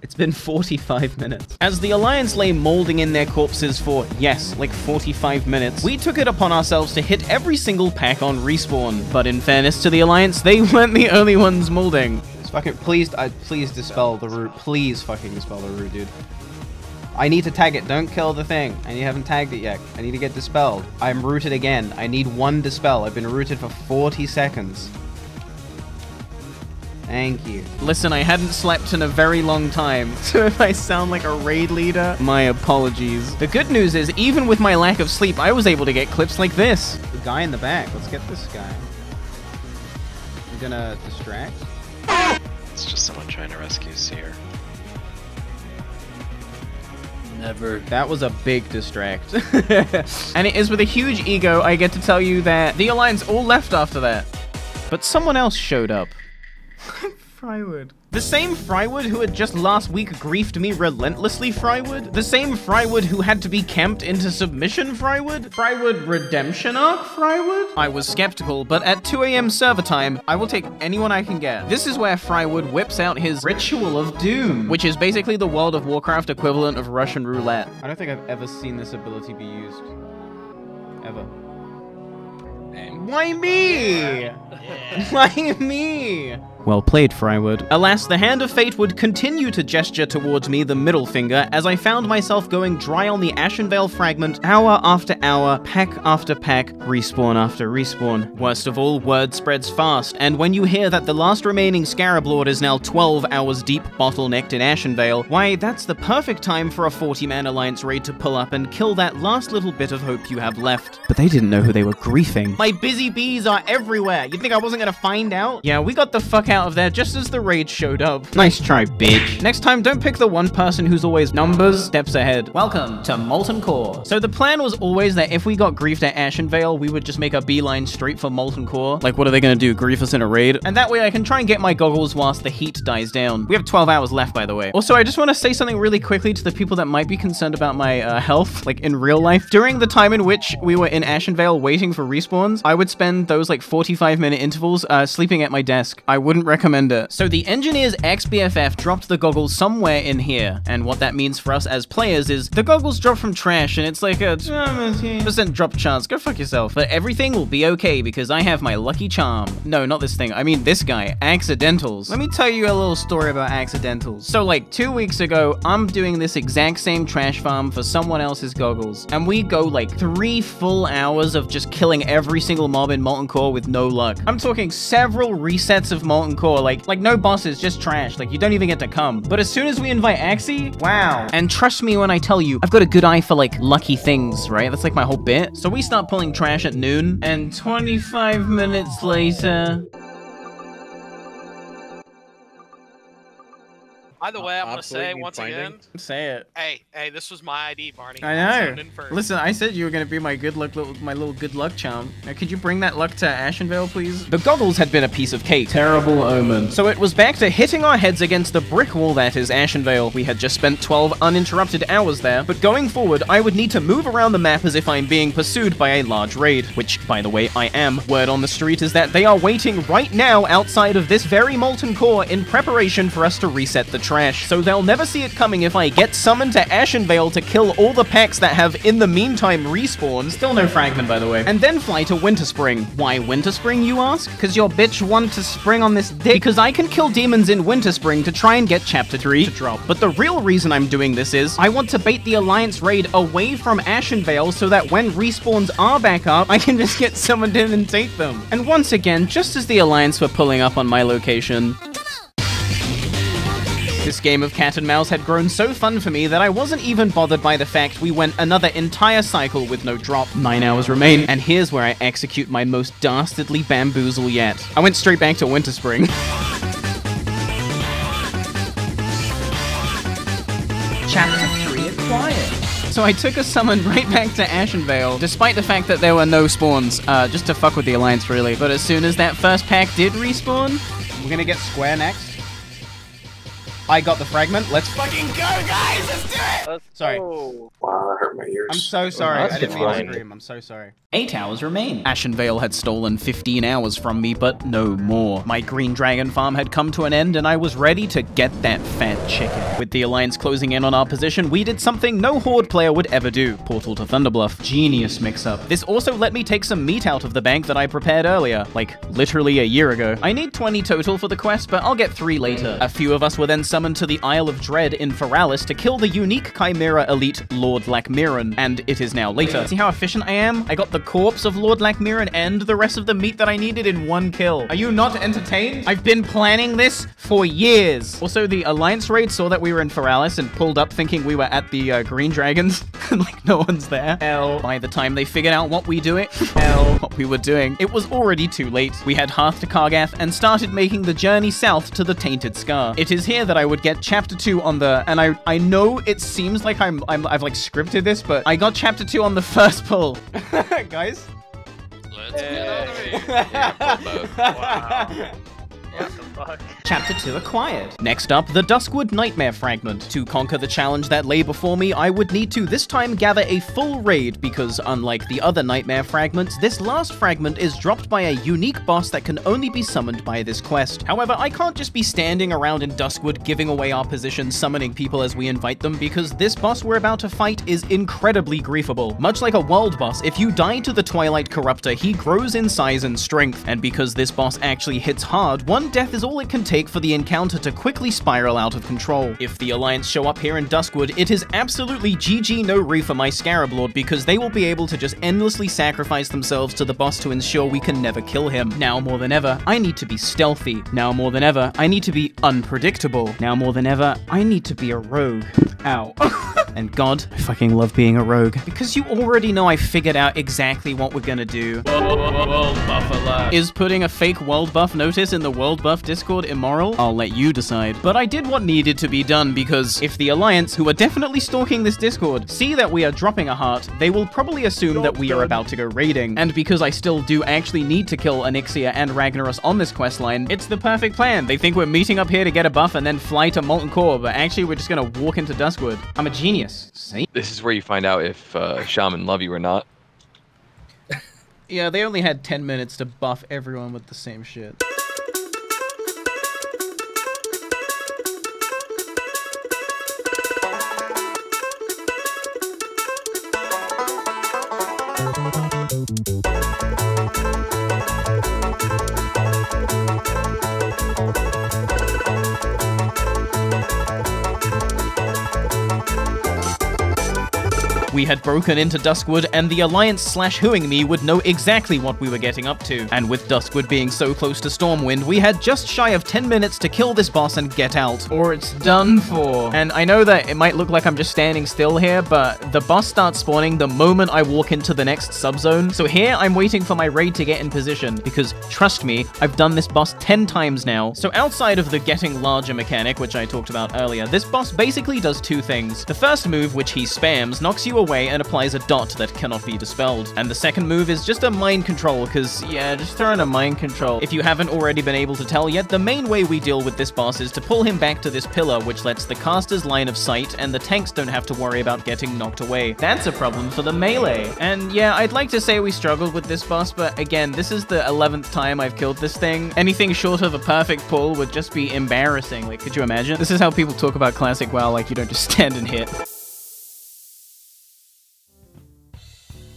It's been 45 minutes. As the Alliance lay molding in their corpses for, yes, like 45 minutes, we took it upon ourselves to hit every single pack on respawn. But in fairness to the Alliance, they weren't the only ones molding. Please dispel the root. Please fucking dispel the root, dude. I need to tag it. Don't kill the thing. I haven't tagged it yet. I need to get dispelled. I'm rooted again. I need one dispel. I've been rooted for 40 seconds. Thank you. Listen, I hadn't slept in a very long time, so if I sound like a raid leader, my apologies. The good news is, even with my lack of sleep, I was able to get clips like this. The guy in the back. Let's get this guy. I'm gonna distract. It's just someone trying to rescue Seer. Never. That was a big distract. And it is with a huge ego I get to tell you that the Alliance all left after that. But someone else showed up. Frywood. The same Frywood who had just last week griefed me relentlessly, Frywood? The same Frywood who had to be camped into submission, Frywood? Frywood Redemption Arc, Frywood? I was skeptical, but at 2 AM server time, I will take anyone I can get. This is where Frywood whips out his Ritual of Doom, which is basically the World of Warcraft equivalent of Russian roulette. I don't think I've ever seen this ability be used. Ever. Why me? Yeah. Why me? Well played, Frywood. Alas, the hand of fate would continue to gesture towards me the middle finger as I found myself going dry on the Ashenvale fragment hour after hour, pack after pack, respawn after respawn. Worst of all, word spreads fast, and when you hear that the last remaining Scarab Lord is now 12 hours deep bottlenecked in Ashenvale, why, that's the perfect time for a 40-man Alliance raid to pull up and kill that last little bit of hope you have left. But they didn't know who they were griefing. My busy bees are everywhere. You'd think I wasn't gonna find out? Yeah, we got the fuck out of there just as the raid showed up. Nice try, bitch. Next time, don't pick the one person who's always numbers steps ahead. Welcome to Molten Core. So the plan was always that if we got griefed at Ashenvale, we would just make a beeline straight for Molten Core. Like, what are they gonna do, grief us in a raid? And that way I can try and get my goggles whilst the heat dies down. We have 12 hours left, by the way. Also, I just want to say something really quickly to the people that might be concerned about my health, like in real life. During the time in which we were in Ashenvale waiting for respawns, I would spend those like 45-minute intervals sleeping at my desk. I wouldn't wouldn't recommend it. So the engineer's ex-BFF dropped the goggles somewhere in here, and what that means for us as players is the goggles drop from trash, and it's like a % drop chance. Go fuck yourself. But everything will be okay because I have my lucky charm. No, not this thing. I mean this guy, Accidentals. Let me tell you a little story about Accidentals. So like 2 weeks ago, I'm doing this exact same trash farm for someone else's goggles, and we go like 3 full hours of just killing every single mob in Molten Core with no luck. I'm talking several resets of Molten Core, like no bosses, just trash. Like you don't even get to come. But as soon as we invite Axie, wow. And trust me when I tell you, I've got a good eye for like lucky things, right? That's like my whole bit. So we start pulling trash at noon, and 25 minutes later... By the way, I'm gonna say once again. Say it. Hey, this was my ID, Barney. I know. Listen, I said you were gonna be my good luck, my little good luck charm. Now, could you bring that luck to Ashenvale, please? The goggles had been a piece of cake. Terrible omen. So it was back to hitting our heads against the brick wall that is Ashenvale. We had just spent 12 uninterrupted hours there, but going forward, I would need to move around the map as if I'm being pursued by a large raid, which, by the way, I am. Word on the street is that they are waiting right now outside of this very Molten Core in preparation for us to reset the trash. So they'll never see it coming if I get summoned to Ashenvale to kill all the packs that have in the meantime respawned. Still no fragment, by the way. And then fly to Winterspring. Why Winterspring, you ask? Because your bitch wanted to spring on this dick. Because I can kill demons in Winterspring to try and get Chapter 3 to drop. But the real reason I'm doing this is I want to bait the Alliance raid away from Ashenvale so that when respawns are back up, I can just get summoned in and take them. And once again, just as the Alliance were pulling up on my location, this game of cat and mouse had grown so fun for me that I wasn't even bothered by the fact we went another entire cycle with no drop. 9 hours remain, and here's where I execute my most dastardly bamboozle yet. I went straight back to Winterspring. Chapter 3 acquired. So I took a summon right back to Ashenvale, despite the fact that there were no spawns, just to fuck with the Alliance really. But as soon as that first pack did respawn, we're gonna get Square next. I got the fragment. Let's fucking go, guys! Let's do it! Sorry. Wow, that hurt my ears. I'm so sorry. I didn't mean to scream. I'm so sorry. 8 hours remain. Ashenvale had stolen 15 hours from me, but no more. My green dragon farm had come to an end, and I was ready to get that fat chicken. With the Alliance closing in on our position, we did something no Horde player would ever do. Portal to Thunderbluff. Genius mix-up. This also let me take some meat out of the bank that I prepared earlier, like literally a year ago. I need 20 total for the quest, but I'll get 3 later. A few of us were then summoned to the Isle of Dread in Feralis to kill the unique Chimera elite Lord Lackmiran, and it is now later. See how efficient I am? I got the corpse of Lord Lackmiran and the rest of the meat that I needed in 1 kill. Are you not entertained? I've been planning this for years. Also, the Alliance raid saw that we were in Feralis and pulled up thinking we were at the Green Dragons, and like no one's there. By the time they figured out what we were doing, it was already too late. We had Hearth to Kargath and started making the journey south to the Tainted Scar. It is here that I would get Chapter 2 on the, and I know it seems like I've like scripted this, but I got Chapter 2 on the first pull. Guys? Let's get out of here. Yeah, wow. What the fuck? Chapter 2 acquired. Next up, the Duskwood Nightmare Fragment. To conquer the challenge that lay before me, I would need to this time gather a full raid because unlike the other Nightmare Fragments, this last fragment is dropped by a unique boss that can only be summoned by this quest. However, I can't just be standing around in Duskwood giving away our position, summoning people as we invite them, because this boss we're about to fight is incredibly griefable. Much like a world boss, if you die to the Twilight Corruptor, he grows in size and strength, and because this boss actually hits hard, one death is all it can take for the encounter to quickly spiral out of control. If the Alliance show up here in Duskwood, it is absolutely GG no re for my Scarab Lord because they will be able to just endlessly sacrifice themselves to the boss to ensure we can never kill him. Now more than ever, I need to be stealthy. Now more than ever, I need to be unpredictable. Now more than ever, I need to be a rogue. Ow. And God, I fucking love being a rogue. Because you already know I figured out exactly what we're gonna do. World buff alert. Is putting a fake world buff notice in the world buff Discord immoral? I'll let you decide. But I did what needed to be done because if the Alliance, who are definitely stalking this Discord, see that we are dropping a heart, they will probably assume that we are about to go raiding. And because I still do actually need to kill Onyxia and Ragnaros on this questline, it's the perfect plan. They think we're meeting up here to get a buff and then fly to Molten Core, but actually we're just gonna walk into Duskwood. I'm a genius. See? This is where you find out if Shaman love you or not. Yeah, they only had 10 minutes to buff everyone with the same shit. We had broken into Duskwood, and the Alliance/Whoing Me would know exactly what we were getting up to. And with Duskwood being so close to Stormwind, we had just shy of 10 minutes to kill this boss and get out, or it's done for. And I know that it might look like I'm just standing still here, but the boss starts spawning the moment I walk into the next subzone. So here, I'm waiting for my raid to get in position, because trust me, I've done this boss 10 times now. So outside of the getting larger mechanic, which I talked about earlier, this boss basically does two things. The first move, which he spams, knocks you away and applies a dot that cannot be dispelled. And the second move is just a mind control, because, yeah, just throw in a mind control. If you haven't already been able to tell yet, the main way we deal with this boss is to pull him back to this pillar, which lets the caster's line of sight, and the tanks don't have to worry about getting knocked away. That's a problem for the melee. And yeah, I'd like to say we struggled with this boss, but again, this is the 11th time I've killed this thing. Anything short of a perfect pull would just be embarrassing. Like, could you imagine? This is how people talk about classic WoW, like you don't just stand and hit.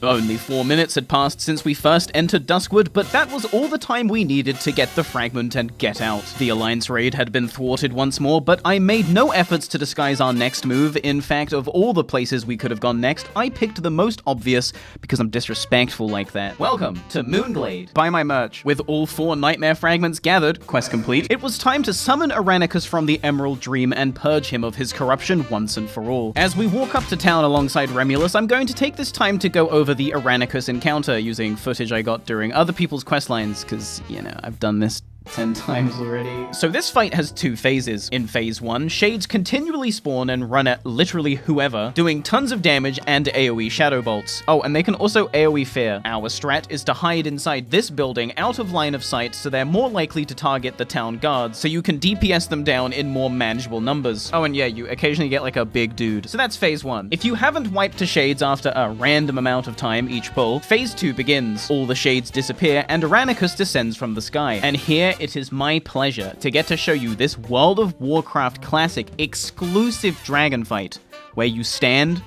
Only 4 minutes had passed since we first entered Duskwood, but that was all the time we needed to get the fragment and get out. The Alliance raid had been thwarted once more, but I made no efforts to disguise our next move. In fact, of all the places we could have gone next, I picked the most obvious because I'm disrespectful like that. Welcome to Moonglade. Buy my merch. With all 4 nightmare fragments gathered, quest complete, it was time to summon Aranicus from the Emerald Dream and purge him of his corruption once and for all. As we walk up to town alongside Remulus, I'm going to take this time to go over the Aranicus encounter using footage I got during other people's questlines, because, you know, I've done this 10 times already. So this fight has 2 phases. In phase 1, shades continually spawn and run at literally whoever, doing tons of damage and AoE shadow bolts. Oh, and they can also AoE fear. Our strat is to hide inside this building out of line of sight, so they're more likely to target the town guards, so you can DPS them down in more manageable numbers. Oh, and yeah, you occasionally get like a big dude. So that's phase 1. If you haven't wiped to shades after a random amount of time each pull, phase 2 begins. All the shades disappear and Aranicus descends from the sky. And here it is my pleasure to get to show you this World of Warcraft classic exclusive dragon fight where you stand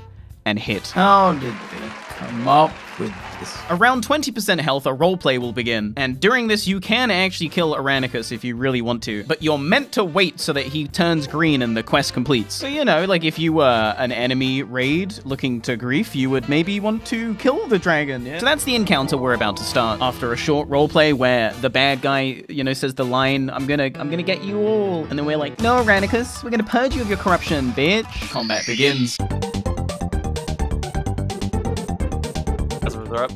and hit. How did they come up with this? Around 20% health, a roleplay will begin, and during this you can actually kill Aranicus if you really want to, but you're meant to wait so that he turns green and the quest completes. So, you know, like if you were an enemy raid looking to grief, you would maybe want to kill the dragon, yeah? So that's the encounter we're about to start. After a short roleplay where the bad guy, you know, says the line, I'm gonna get you all, and then we're like, no, Aranicus, we're gonna purge you of your corruption, bitch. Combat begins. They're up.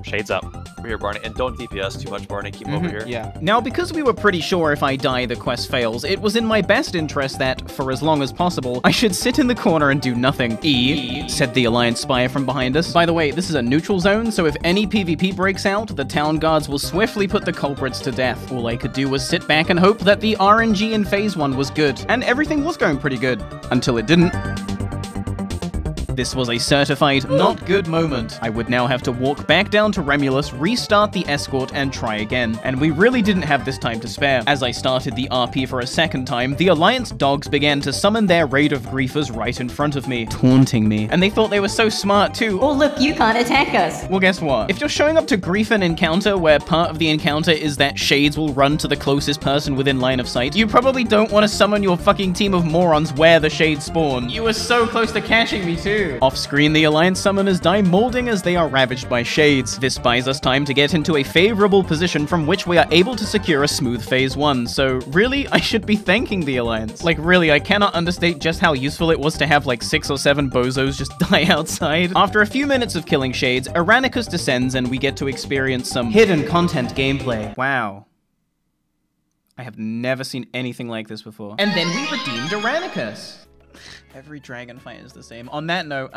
Shades up. We're here, Barny. And don't DPS too much, Barny. Keep over here. Yeah. Now, because we were pretty sure if I die, the quest fails, it was in my best interest that, for as long as possible, I should sit in the corner and do nothing. Said the Alliance spy from behind us. By the way, this is a neutral zone, so if any PvP breaks out, the town guards will swiftly put the culprits to death. All I could do was sit back and hope that the RNG in phase 1 was good. And everything was going pretty good. Until it didn't. This was a certified not good moment. I would now have to walk back down to Remulus, restart the escort, and try again. And we really didn't have this time to spare. As I started the RP for a second time, the Alliance dogs began to summon their raid of griefers right in front of me, taunting me. And they thought they were so smart too. Oh look, you can't attack us. Well, guess what? If you're showing up to grief an encounter where part of the encounter is that shades will run to the closest person within line of sight, you probably don't want to summon your fucking team of morons where the shades spawn. You were so close to catching me too. Off-screen, the Alliance summoners die molding as they are ravaged by shades. This buys us time to get into a favorable position from which we are able to secure a smooth phase 1, so really, I should be thanking the Alliance. Like really, I cannot understate just how useful it was to have like 6 or 7 bozos just die outside. After a few minutes of killing shades, Aranicus descends and we get to experience some hidden content gameplay. Wow. I have never seen anything like this before. And then we redeemed Aranicus. Every dragon fight is the same. On that note,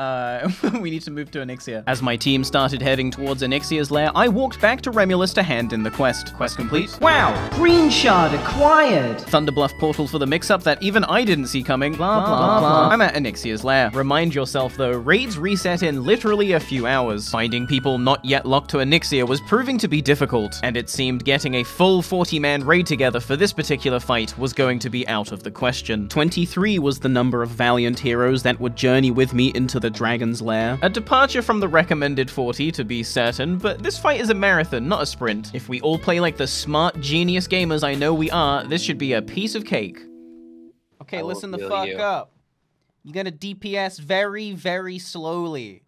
we need to move to Onyxia. As my team started heading towards Onyxia's lair, I walked back to Remulus to hand in the quest. Quest complete? Wow! Green shard acquired! Thunderbluff portal for the mix-up that even I didn't see coming. Blah, blah, blah. I'm at Onyxia's lair. Remind yourself, though, raids reset in literally a few hours. Finding people not yet locked to Onyxia was proving to be difficult, and it seemed getting a full 40-man raid together for this particular fight was going to be out of the question. 23 was the number of valiant valiant heroes that would journey with me into the dragon's lair. A departure from the recommended 40 to be certain, but this fight is a marathon, not a sprint. If we all play like the smart genius gamers I know we are, this should be a piece of cake. Okay, listen the fuck up. You're gonna DPS very, very slowly.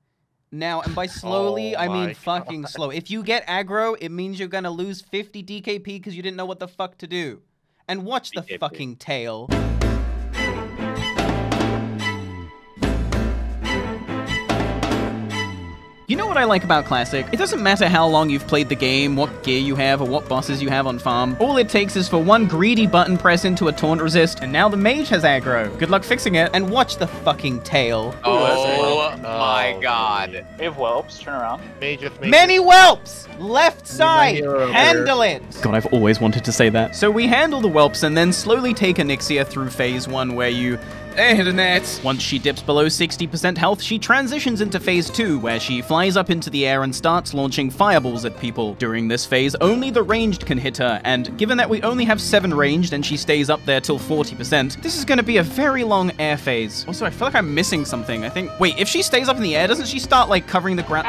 Now, and by slowly, I mean fucking slow. If you get aggro, it means you're gonna lose 50 DKP because you didn't know what the fuck to do. And watch the fucking tail. You know what I like about Classic? It doesn't matter how long you've played the game, what gear you have, or what bosses you have on farm. All it takes is for one greedy button press into a taunt resist, and now the mage has aggro. Good luck fixing it, and watch the fucking tail. Oh my god. We have whelps, turn around. Many whelps! Left side! Handle it! God, I've always wanted to say that. So we handle the whelps and then slowly take Onyxia through phase 1 where you... Once she dips below 60% health, she transitions into phase 2, where she flies up into the air and starts launching fireballs at people. During this phase, only the ranged can hit her, and given that we only have 7 ranged and she stays up there till 40%, this is going to be a very long air phase. Also, I feel like I'm missing something. I think... Wait, if she stays up in the air, doesn't she start, like, covering the ground?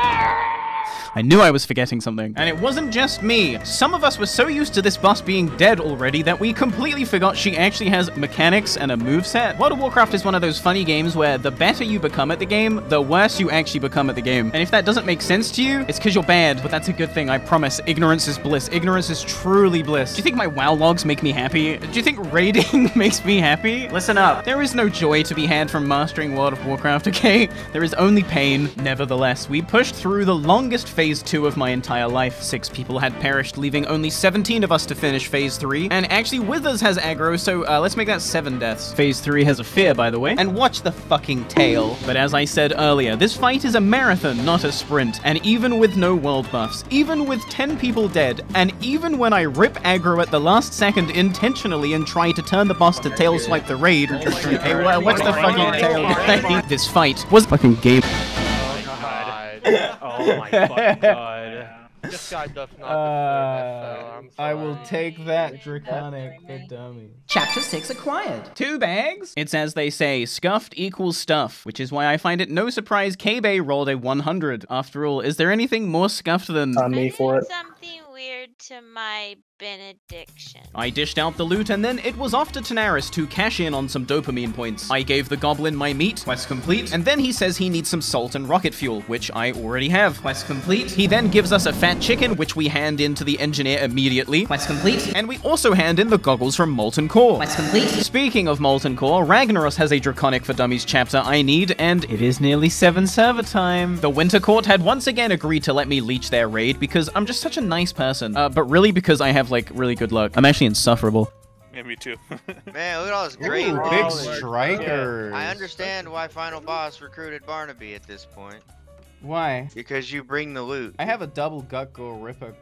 I knew I was forgetting something. And it wasn't just me. Some of us were so used to this boss being dead already that we completely forgot she actually has mechanics and a moveset. World of Warcraft is one of those funny games where the better you become at the game, the worse you actually become at the game. And if that doesn't make sense to you, it's because you're bad, but that's a good thing, I promise. Ignorance is bliss. Ignorance is truly bliss. Do you think my WoW logs make me happy? Do you think raiding makes me happy? Listen up. There is no joy to be had from mastering World of Warcraft, okay? There is only pain. Nevertheless, we pushed through the longest phase 2 of my entire life. 6 people had perished, leaving only 17 of us to finish phase 3. And actually, Withers has aggro, so let's make that 7 deaths. Phase 3 has a fear, by the way. And watch the fucking tail. But as I said earlier, this fight is a marathon, not a sprint. And even with no world buffs, even with 10 people dead, and even when I rip aggro at the last second intentionally and try to turn the boss to tail swipe the raid, hey, what's the fucking tail? This fight was fucking game. Oh my fucking god. This guy does not I will take that, Draconic For Dummies. Chapter 6 acquired. 2 bags? It's as they say, scuffed equals stuff, which is why I find it no surprise K-Bay rolled a 100. After all, is there anything more scuffed than... On me for it. Something weird to my benediction. I dished out the loot and then it was off to Tanaris to cash in on some dopamine points. I gave the goblin my meat, quest complete, and then he says he needs some salt and rocket fuel, which I already have, quest complete. He then gives us a fat chicken, which we hand in to the engineer immediately, quest complete, and we also hand in the goggles from Molten Core, quest complete. Speaking of Molten Core, Ragnaros has a Draconic For Dummies chapter I need, and it is nearly 7 server time. The Winter Court had once again agreed to let me leech their raid because I'm just such a nice person, but really because I have like really good luck. I'm actually insufferable. Yeah, me too. Man, look at all this great big knowledge. strikers. I understand why Final Boss recruited Barnaby at this point. Why? Because you bring the loot. I have a double gut gore ripper.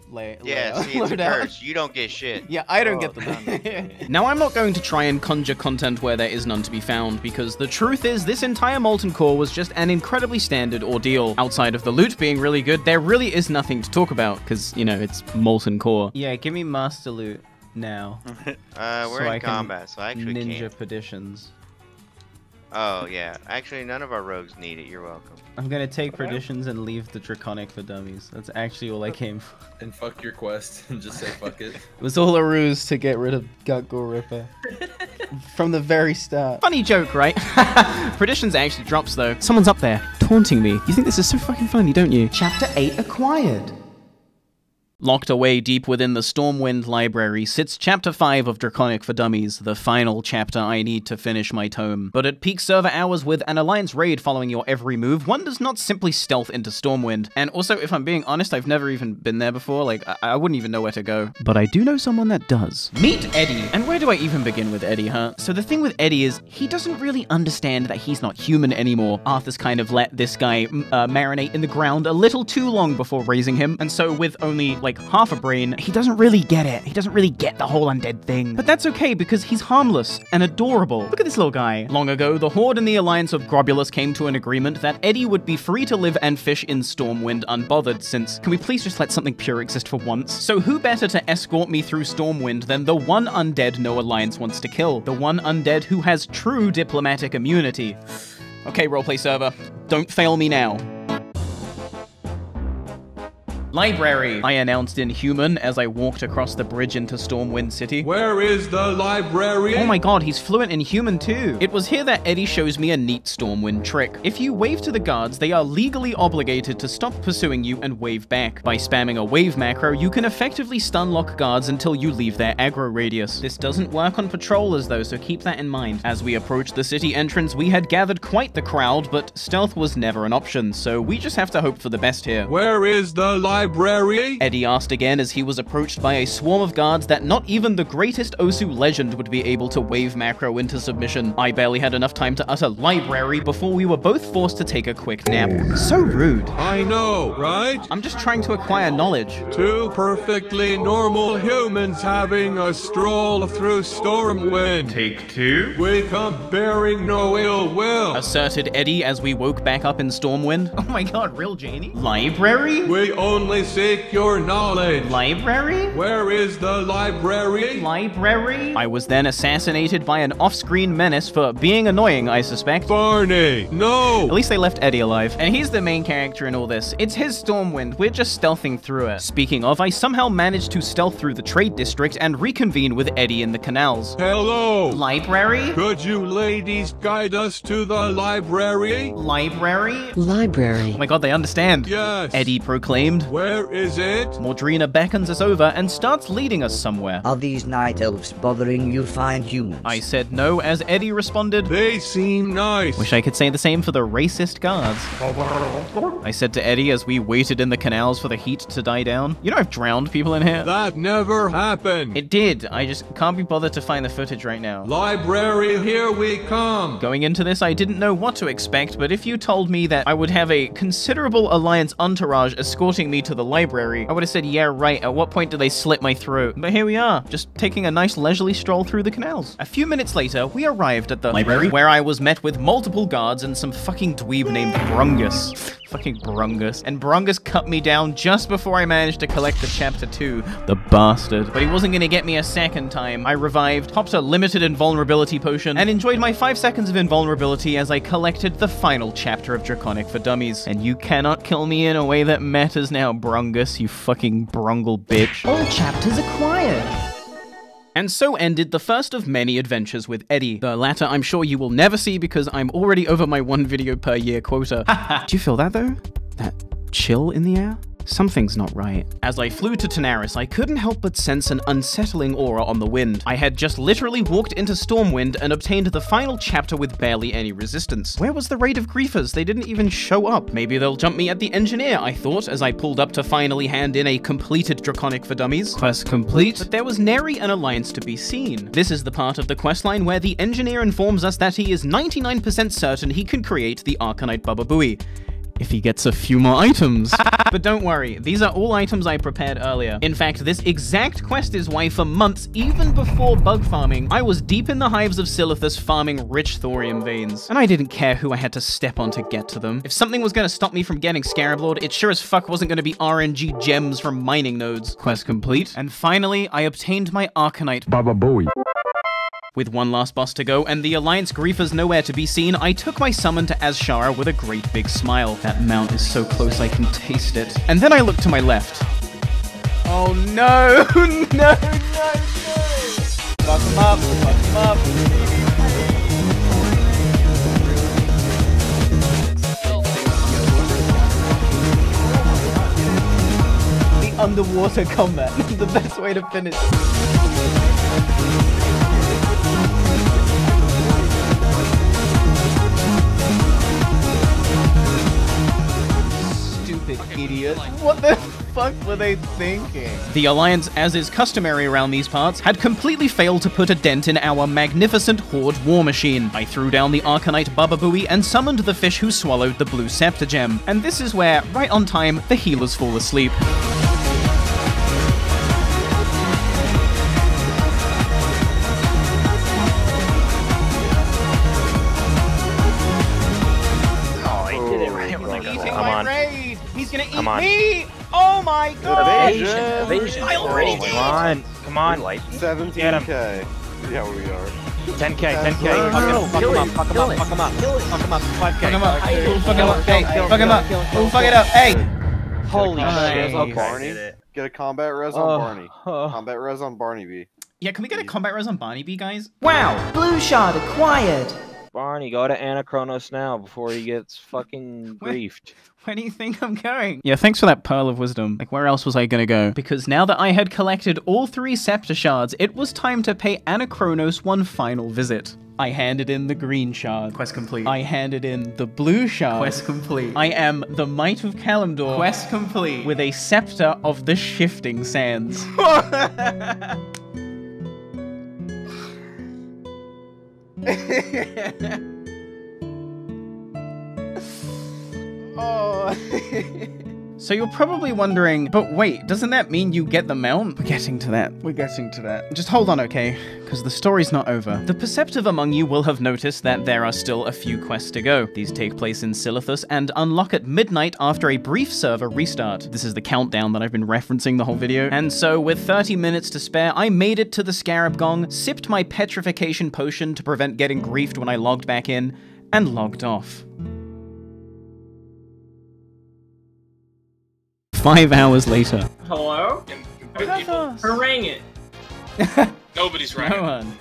Yeah, see, it's a curse. You don't get shit. Yeah, I don't get the loot. Now, I'm not going to try and conjure content where there is none to be found, because the truth is this entire Molten Core was just an incredibly standard ordeal. Outside of the loot being really good, there really is nothing to talk about, because, you know, it's Molten Core. Yeah, give me master loot now. We're in combat, so I actually ninja can't. Perditions. Oh, yeah. Actually, none of our rogues need it. You're welcome. I'm gonna take Perditions and leave the Draconic For Dummies. That's actually all I came for. And fuck your quest and just say fuck it. It was all a ruse to get rid of Gut Gore Ripper. From the very start. Funny joke, right? Perditions actually drops though. Someone's up there, taunting me. You think this is so fucking funny, don't you? Chapter 8 acquired. Locked away deep within the Stormwind library sits Chapter 5 of Draconic For Dummies, the final chapter I need to finish my tome. But at peak server hours with an Alliance raid following your every move, one does not simply stealth into Stormwind. And also, if I'm being honest, I've never even been there before, like, I wouldn't even know where to go. But I do know someone that does. Meet Eddie. And where do I even begin with Eddie, huh? So the thing with Eddie is, he doesn't really understand that he's not human anymore. Arthur's kind of let this guy marinate in the ground a little too long before raising him, and so with only, like half a brain, he doesn't really get it. He doesn't really get the whole undead thing. But that's okay, because he's harmless and adorable. Look at this little guy. Long ago, the Horde and the Alliance of Grobulus came to an agreement that Eddie would be free to live and fish in Stormwind unbothered, since can we please just let something pure exist for once? So who better to escort me through Stormwind than the one undead no Alliance wants to kill? The one undead who has true diplomatic immunity. Okay, roleplay server, don't fail me now. Library, I announced in human as I walked across the bridge into Stormwind City. Where is the library? Oh my god, he's fluent in human too. It was here that Eddie shows me a neat Stormwind trick. If you wave to the guards, they are legally obligated to stop pursuing you and wave back. By spamming a wave macro, you can effectively stun lock guards until you leave their aggro radius. This doesn't work on patrollers though, so keep that in mind. As we approached the city entrance, we had gathered quite the crowd, but stealth was never an option, so we just have to hope for the best here. Where is the library? Eddie asked again as he was approached by a swarm of guards that not even the greatest Osu legend would be able to wave macro into submission. I barely had enough time to utter library before we were both forced to take a quick nap. So rude. I know, right? I'm just trying to acquire knowledge. Two perfectly normal humans having a stroll through Stormwind. Take two. We come bearing no ill will, asserted Eddie as we woke back up in Stormwind. Oh my god, real Janie? Library? We only seek your knowledge. Library? Where is the library? Library? I was then assassinated by an off-screen menace for being annoying, I suspect. Barny, no! At least they left Eddie alive. And he's the main character in all this. It's his Stormwind. We're just stealthing through it. Speaking of, I somehow managed to stealth through the trade district and reconvene with Eddie in the canals. Hello! Library? Could you ladies guide us to the library? Library? Library. Oh my god, they understand. Yes. Eddie proclaimed. Where is it? Mordrina beckons us over and starts leading us somewhere. Are these night elves bothering you fine humans? I said no as Eddie responded. They seem nice. Wish I could say the same for the racist guards. I said to Eddie as we waited in the canals for the heat to die down. You know I've drowned people in here? That never happened. It did. I just can't be bothered to find the footage right now. Library, here we come. Going into this, I didn't know what to expect, but if you told me that I would have a considerable Alliance entourage escorting me to the library, I would have said, yeah, right, at what point do they slit my throat? But here we are, just taking a nice leisurely stroll through the canals. A few minutes later, we arrived at the library, where I was met with multiple guards and some fucking dweeb named Brungus. Fucking Brungus. And Brungus cut me down just before I managed to collect the chapter 2. The bastard. But he wasn't gonna get me a second time. I revived, popped a limited invulnerability potion, and enjoyed my 5 seconds of invulnerability as I collected the final chapter of Draconic For Dummies. And you cannot kill me in a way that matters now, Brungus, you fucking brungle bitch. All chapters acquired. And so ended the first of many adventures with Eddie. The latter I'm sure you will never see because I'm already over my 1 video per year quota. Do you feel that though? That chill in the air? Something's not right. As I flew to Tanaris, I couldn't help but sense an unsettling aura on the wind. I had just literally walked into Stormwind and obtained the final chapter with barely any resistance. Where was the raid of griefers? They didn't even show up. Maybe they'll jump me at the engineer, I thought, as I pulled up to finally hand in a completed Draconic For Dummies. Quest complete. But there was nary an alliance to be seen. This is the part of the questline where the engineer informs us that he is 99% certain he can create the Arcanite Baba Booey. If he gets a few more items. But don't worry, these are all items I prepared earlier. In fact, this exact quest is why for months, even before bug farming, I was deep in the hives of Silithus farming rich thorium veins. And I didn't care who I had to step on to get to them. If something was gonna stop me from getting Scarab Lord, it sure as fuck wasn't gonna be RNG gems from mining nodes. Quest complete. And finally, I obtained my Arcanite Baba Booey. With one last boss to go and the Alliance griefers nowhere to be seen, I took my summon to Azshara with a great big smile. That mount is so close I can taste it. And then I looked to my left. Oh no, no, no, no. Fuck him up, fuck him up. The underwater combat, the best way to finish. Idiot. What the fuck were they thinking? The Alliance, as is customary around these parts, had completely failed to put a dent in our magnificent Horde war machine. I threw down the Arcanite Baba Booey and summoned the fish who swallowed the blue scepter gem. And this is where, right on time, the healers fall asleep. Come on. Me! Oh my god! Evasion. I already did. Come on. 17k. Yeah, we are. 10k. Fuck him up. 5k. Fuck him up. Hey, fuck him up. Oh, fuck it up. Hey! Holy shit. Okay. Barney. Get a combat res on Barney. Combat res on Barney B. Yeah, can we get a combat res on Barny B, guys? Wow! Blue shard acquired! Barney, go to Anachronos now before he gets fucking griefed. Where do you think I'm going? Yeah, thanks for that Pearl of Wisdom. Like, where else was I gonna go? Because now that I had collected all 3 Scepter Shards, it was time to pay Anachronos one final visit. I handed in the green shard. Quest complete. I handed in the blue shard. Quest complete. I am the Might of Kalimdor. Quest complete. With a Scepter of the Shifting Sands. Oh. So you're probably wondering, but wait, doesn't that mean you get the mount? We're getting to that. Just hold on, okay? Because the story's not over. The perceptive among you will have noticed that there are still a few quests to go. These take place in Silithus and unlock at midnight after a brief server restart. This is the countdown that I've been referencing the whole video. And so with 30 minutes to spare, I made it to the Scarab Gong, sipped my petrification potion to prevent getting griefed when I logged back in, and logged off. 5 hours later. Hello? Who rang it? Nobody's ringing. No one.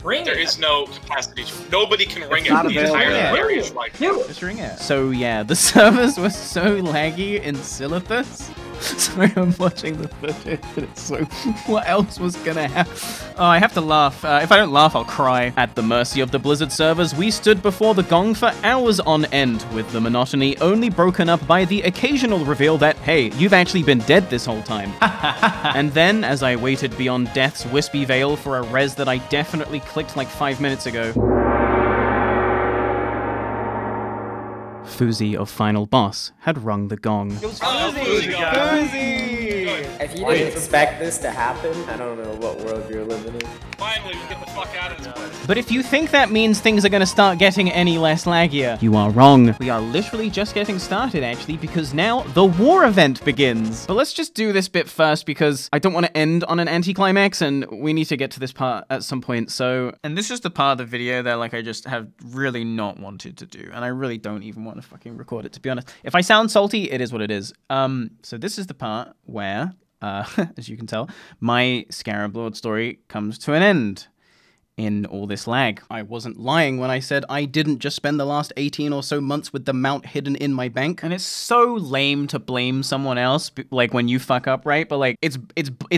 Ring There it. is no capacity. Nobody can ring it. not The available. entire Yeah. area is like. Just ring it. So yeah, the servers were so laggy in Silithus. Sorry, I'm watching the footage and it's so... What else was gonna happen? Oh, I have to laugh. If I don't laugh, I'll cry. At the mercy of the Blizzard servers, we stood before the gong for hours on end, with the monotony only broken up by the occasional reveal that, hey, you've actually been dead this whole time. And then, as I waited beyond death's wispy veil for a res that I definitely clicked like 5 minutes ago, Fuzi of Final Boss had rung the gong. If you didn't expect this to happen, I don't know what world you're living in. Finally, we get the fuck out of this place. But if you think that means things are going to start getting any less laggier, you are wrong. We are literally just getting started, actually, because now the war event begins. But let's just do this bit first, because I don't want to end on an anticlimax, and we need to get to this part at some point. So, and this is the part of the video that, like, I just have really not wanted to do, and I really don't even want to fucking record it, to be honest. If I sound salty, it is what it is. So this is the part where, as you can tell, my Scarab Lord story comes to an end. In all this lag. I wasn't lying when I said I didn't just spend the last 18 or so months with the mount hidden in my bank. And it's so lame to blame someone else, like when you fuck up, right? But like, it's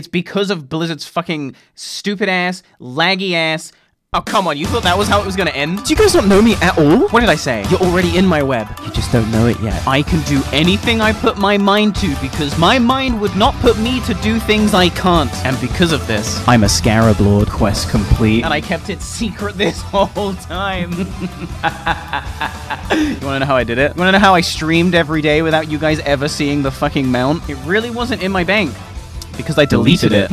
because of Blizzard's fucking stupid ass, laggy ass. Oh, come on, you thought that was how it was gonna end? Do you guys not know me at all? What did I say? You're already in my web. You just don't know it yet. I can do anything I put my mind to because my mind would not put me to do things I can't. And because of this, I'm a Scarab Lord, quest complete. And I kept it secret this whole time. You wanna know how I did it? You wanna know how I streamed every day without you guys ever seeing the fucking mount? It really wasn't in my bank. Because I deleted it.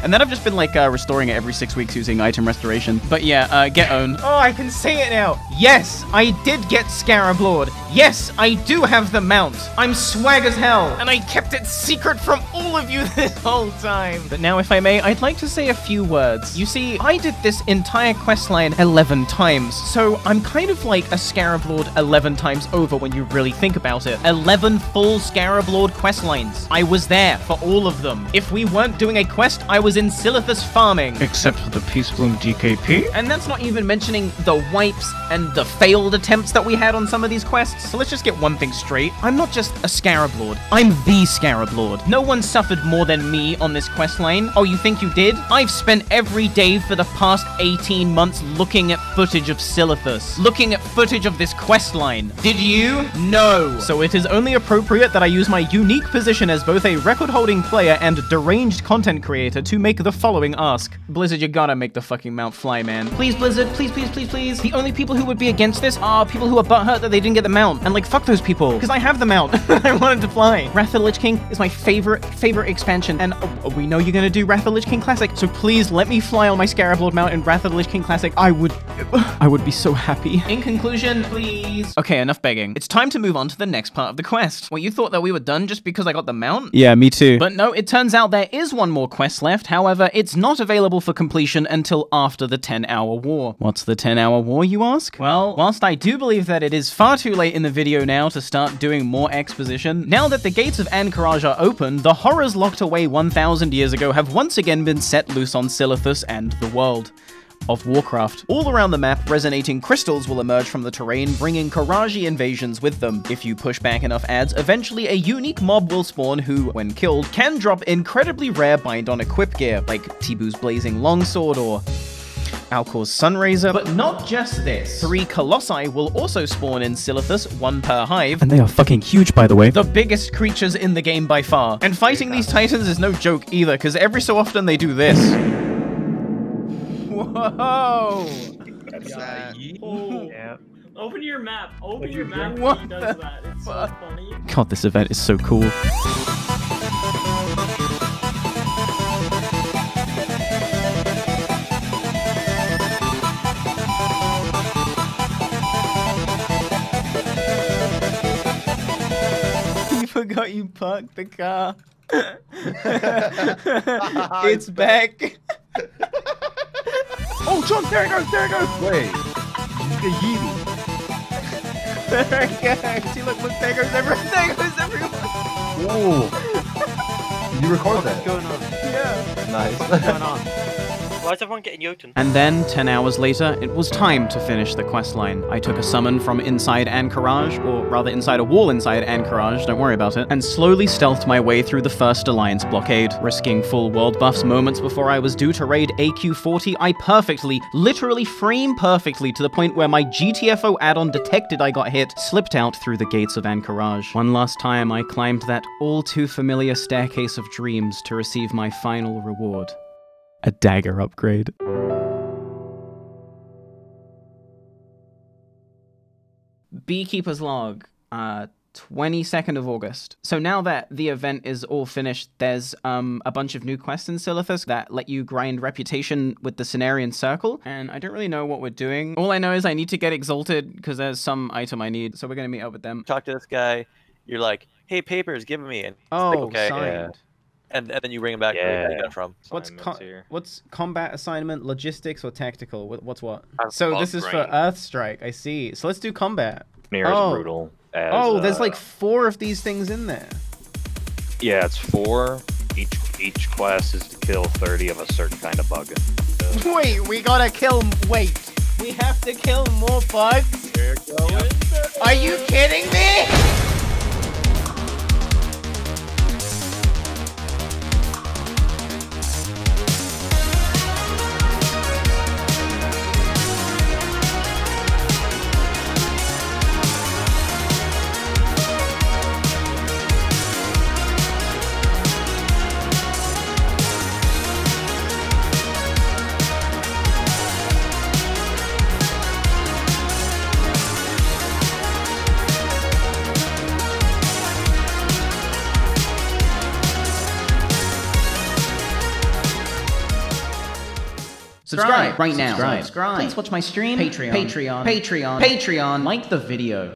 And then I've just been like restoring it every 6 weeks using item restoration. But yeah, get owned. Oh, I can say it now. Yes, I did get Scarab Lord. Yes, I do have the mount. I'm swag as hell. And I kept it secret from all of you this whole time. But now, if I may, I'd like to say a few words. You see, I did this entire questline 11 times. So I'm kind of like a Scarab Lord 11 times over when you really think about it. 11 full Scarab Lord questlines. I was there for all of them. If we weren't doing a quest, I was in Silithus farming. Except for the Peacebloom DKP. And that's not even mentioning the wipes and the failed attempts that we had on some of these quests. So let's just get one thing straight. I'm not just a Scarab Lord. I'm the Scarab Lord. No one suffered more than me on this quest line. Oh, you think you did? I've spent every day for the past 18 months looking at footage of Silithus. Looking at footage of this quest line. Did you? No. So it is only appropriate that I use my unique position as both a record-holding player and deranged content creator to to make the following ask. Blizzard, you gotta make the fucking mount fly, man. Please, Blizzard, please, please, please, please. The only people who would be against this are people who are butthurt that they didn't get the mount. And like, fuck those people, because I have the mount. I wanted to fly. Wrath of the Lich King is my favorite expansion, and we know you're gonna do Wrath of the Lich King Classic, so please let me fly on my Scarab Lord mount in Wrath of the Lich King Classic. I would be so happy. In conclusion, please. Okay, enough begging. It's time to move on to the next part of the quest. Well, you thought that we were done just because I got the mount? Yeah, me too. But no, it turns out there is one more quest left. However, it's not available for completion until after the 10-hour war. What's the 10-hour war, you ask? Well, whilst I do believe that it is far too late in the video now to start doing more exposition, now that the gates of Anchorage are open, the horrors locked away 1,000 years ago have once again been set loose on Silithus and the world of Warcraft. All around the map, resonating crystals will emerge from the terrain, bringing Karaji invasions with them. If you push back enough ads, eventually a unique mob will spawn who, when killed, can drop incredibly rare bind-on equip gear, like Tibu's Blazing Longsword or Alcor's Sunraiser. But not just this. 3 Colossi will also spawn in Silithus, 1 per hive. And they are fucking huge, by the way. The biggest creatures in the game by far. And fighting these titans is no joke either, because every so often they do this. Whoa! Yeah. Open your map. Open your map when he does that. It's so funny. God, this event is so cool. You forgot you parked the car. It's back. Oh, John, there it goes, there it goes. Wait, you get yeeted. There it goes. See, look, there goes everyone. There goes everyone. Whoa. Did you record that? What's going on? Yeah. Nice. What's going on? Why is everyone getting Jotun? And then, 10 hours later, it was time to finish the questline. I took a summon from inside Anchorage, or rather inside a wall inside Anchorage, don't worry about it, and slowly stealthed my way through the first Alliance blockade. Risking full world buffs moments before I was due to raid AQ40, I perfectly, literally frame perfectly to the point where my GTFO add-on detected I got hit, slipped out through the gates of Anchorage. One last time, I climbed that all too familiar staircase of dreams to receive my final reward. A dagger upgrade. Beekeeper's log, 22nd of August. So now that the event is all finished, there's a bunch of new quests in Silithus that let you grind reputation with the Cenarian Circle, and I don't really know what we're doing. All I know is I need to get exalted because there's some item I need, so we're gonna meet up with them. Talk to this guy, you're like, hey, papers, give me, and he's oh, like, okay. signed. Yeah. And then you bring him back where you got it from. What's combat assignment, logistics, or tactical? What's what? I'm So this is for Earthstrike, I see. So let's do combat. Near as brutal as, there's like 4 of these things in there. Yeah, it's 4. Each quest is to kill 30 of a certain kind of bug. Wait, we gotta kill. Wait, we have to kill more bugs? Are you kidding me? Subscribe right now. Subscribe. Please watch my stream. Patreon. Like the video.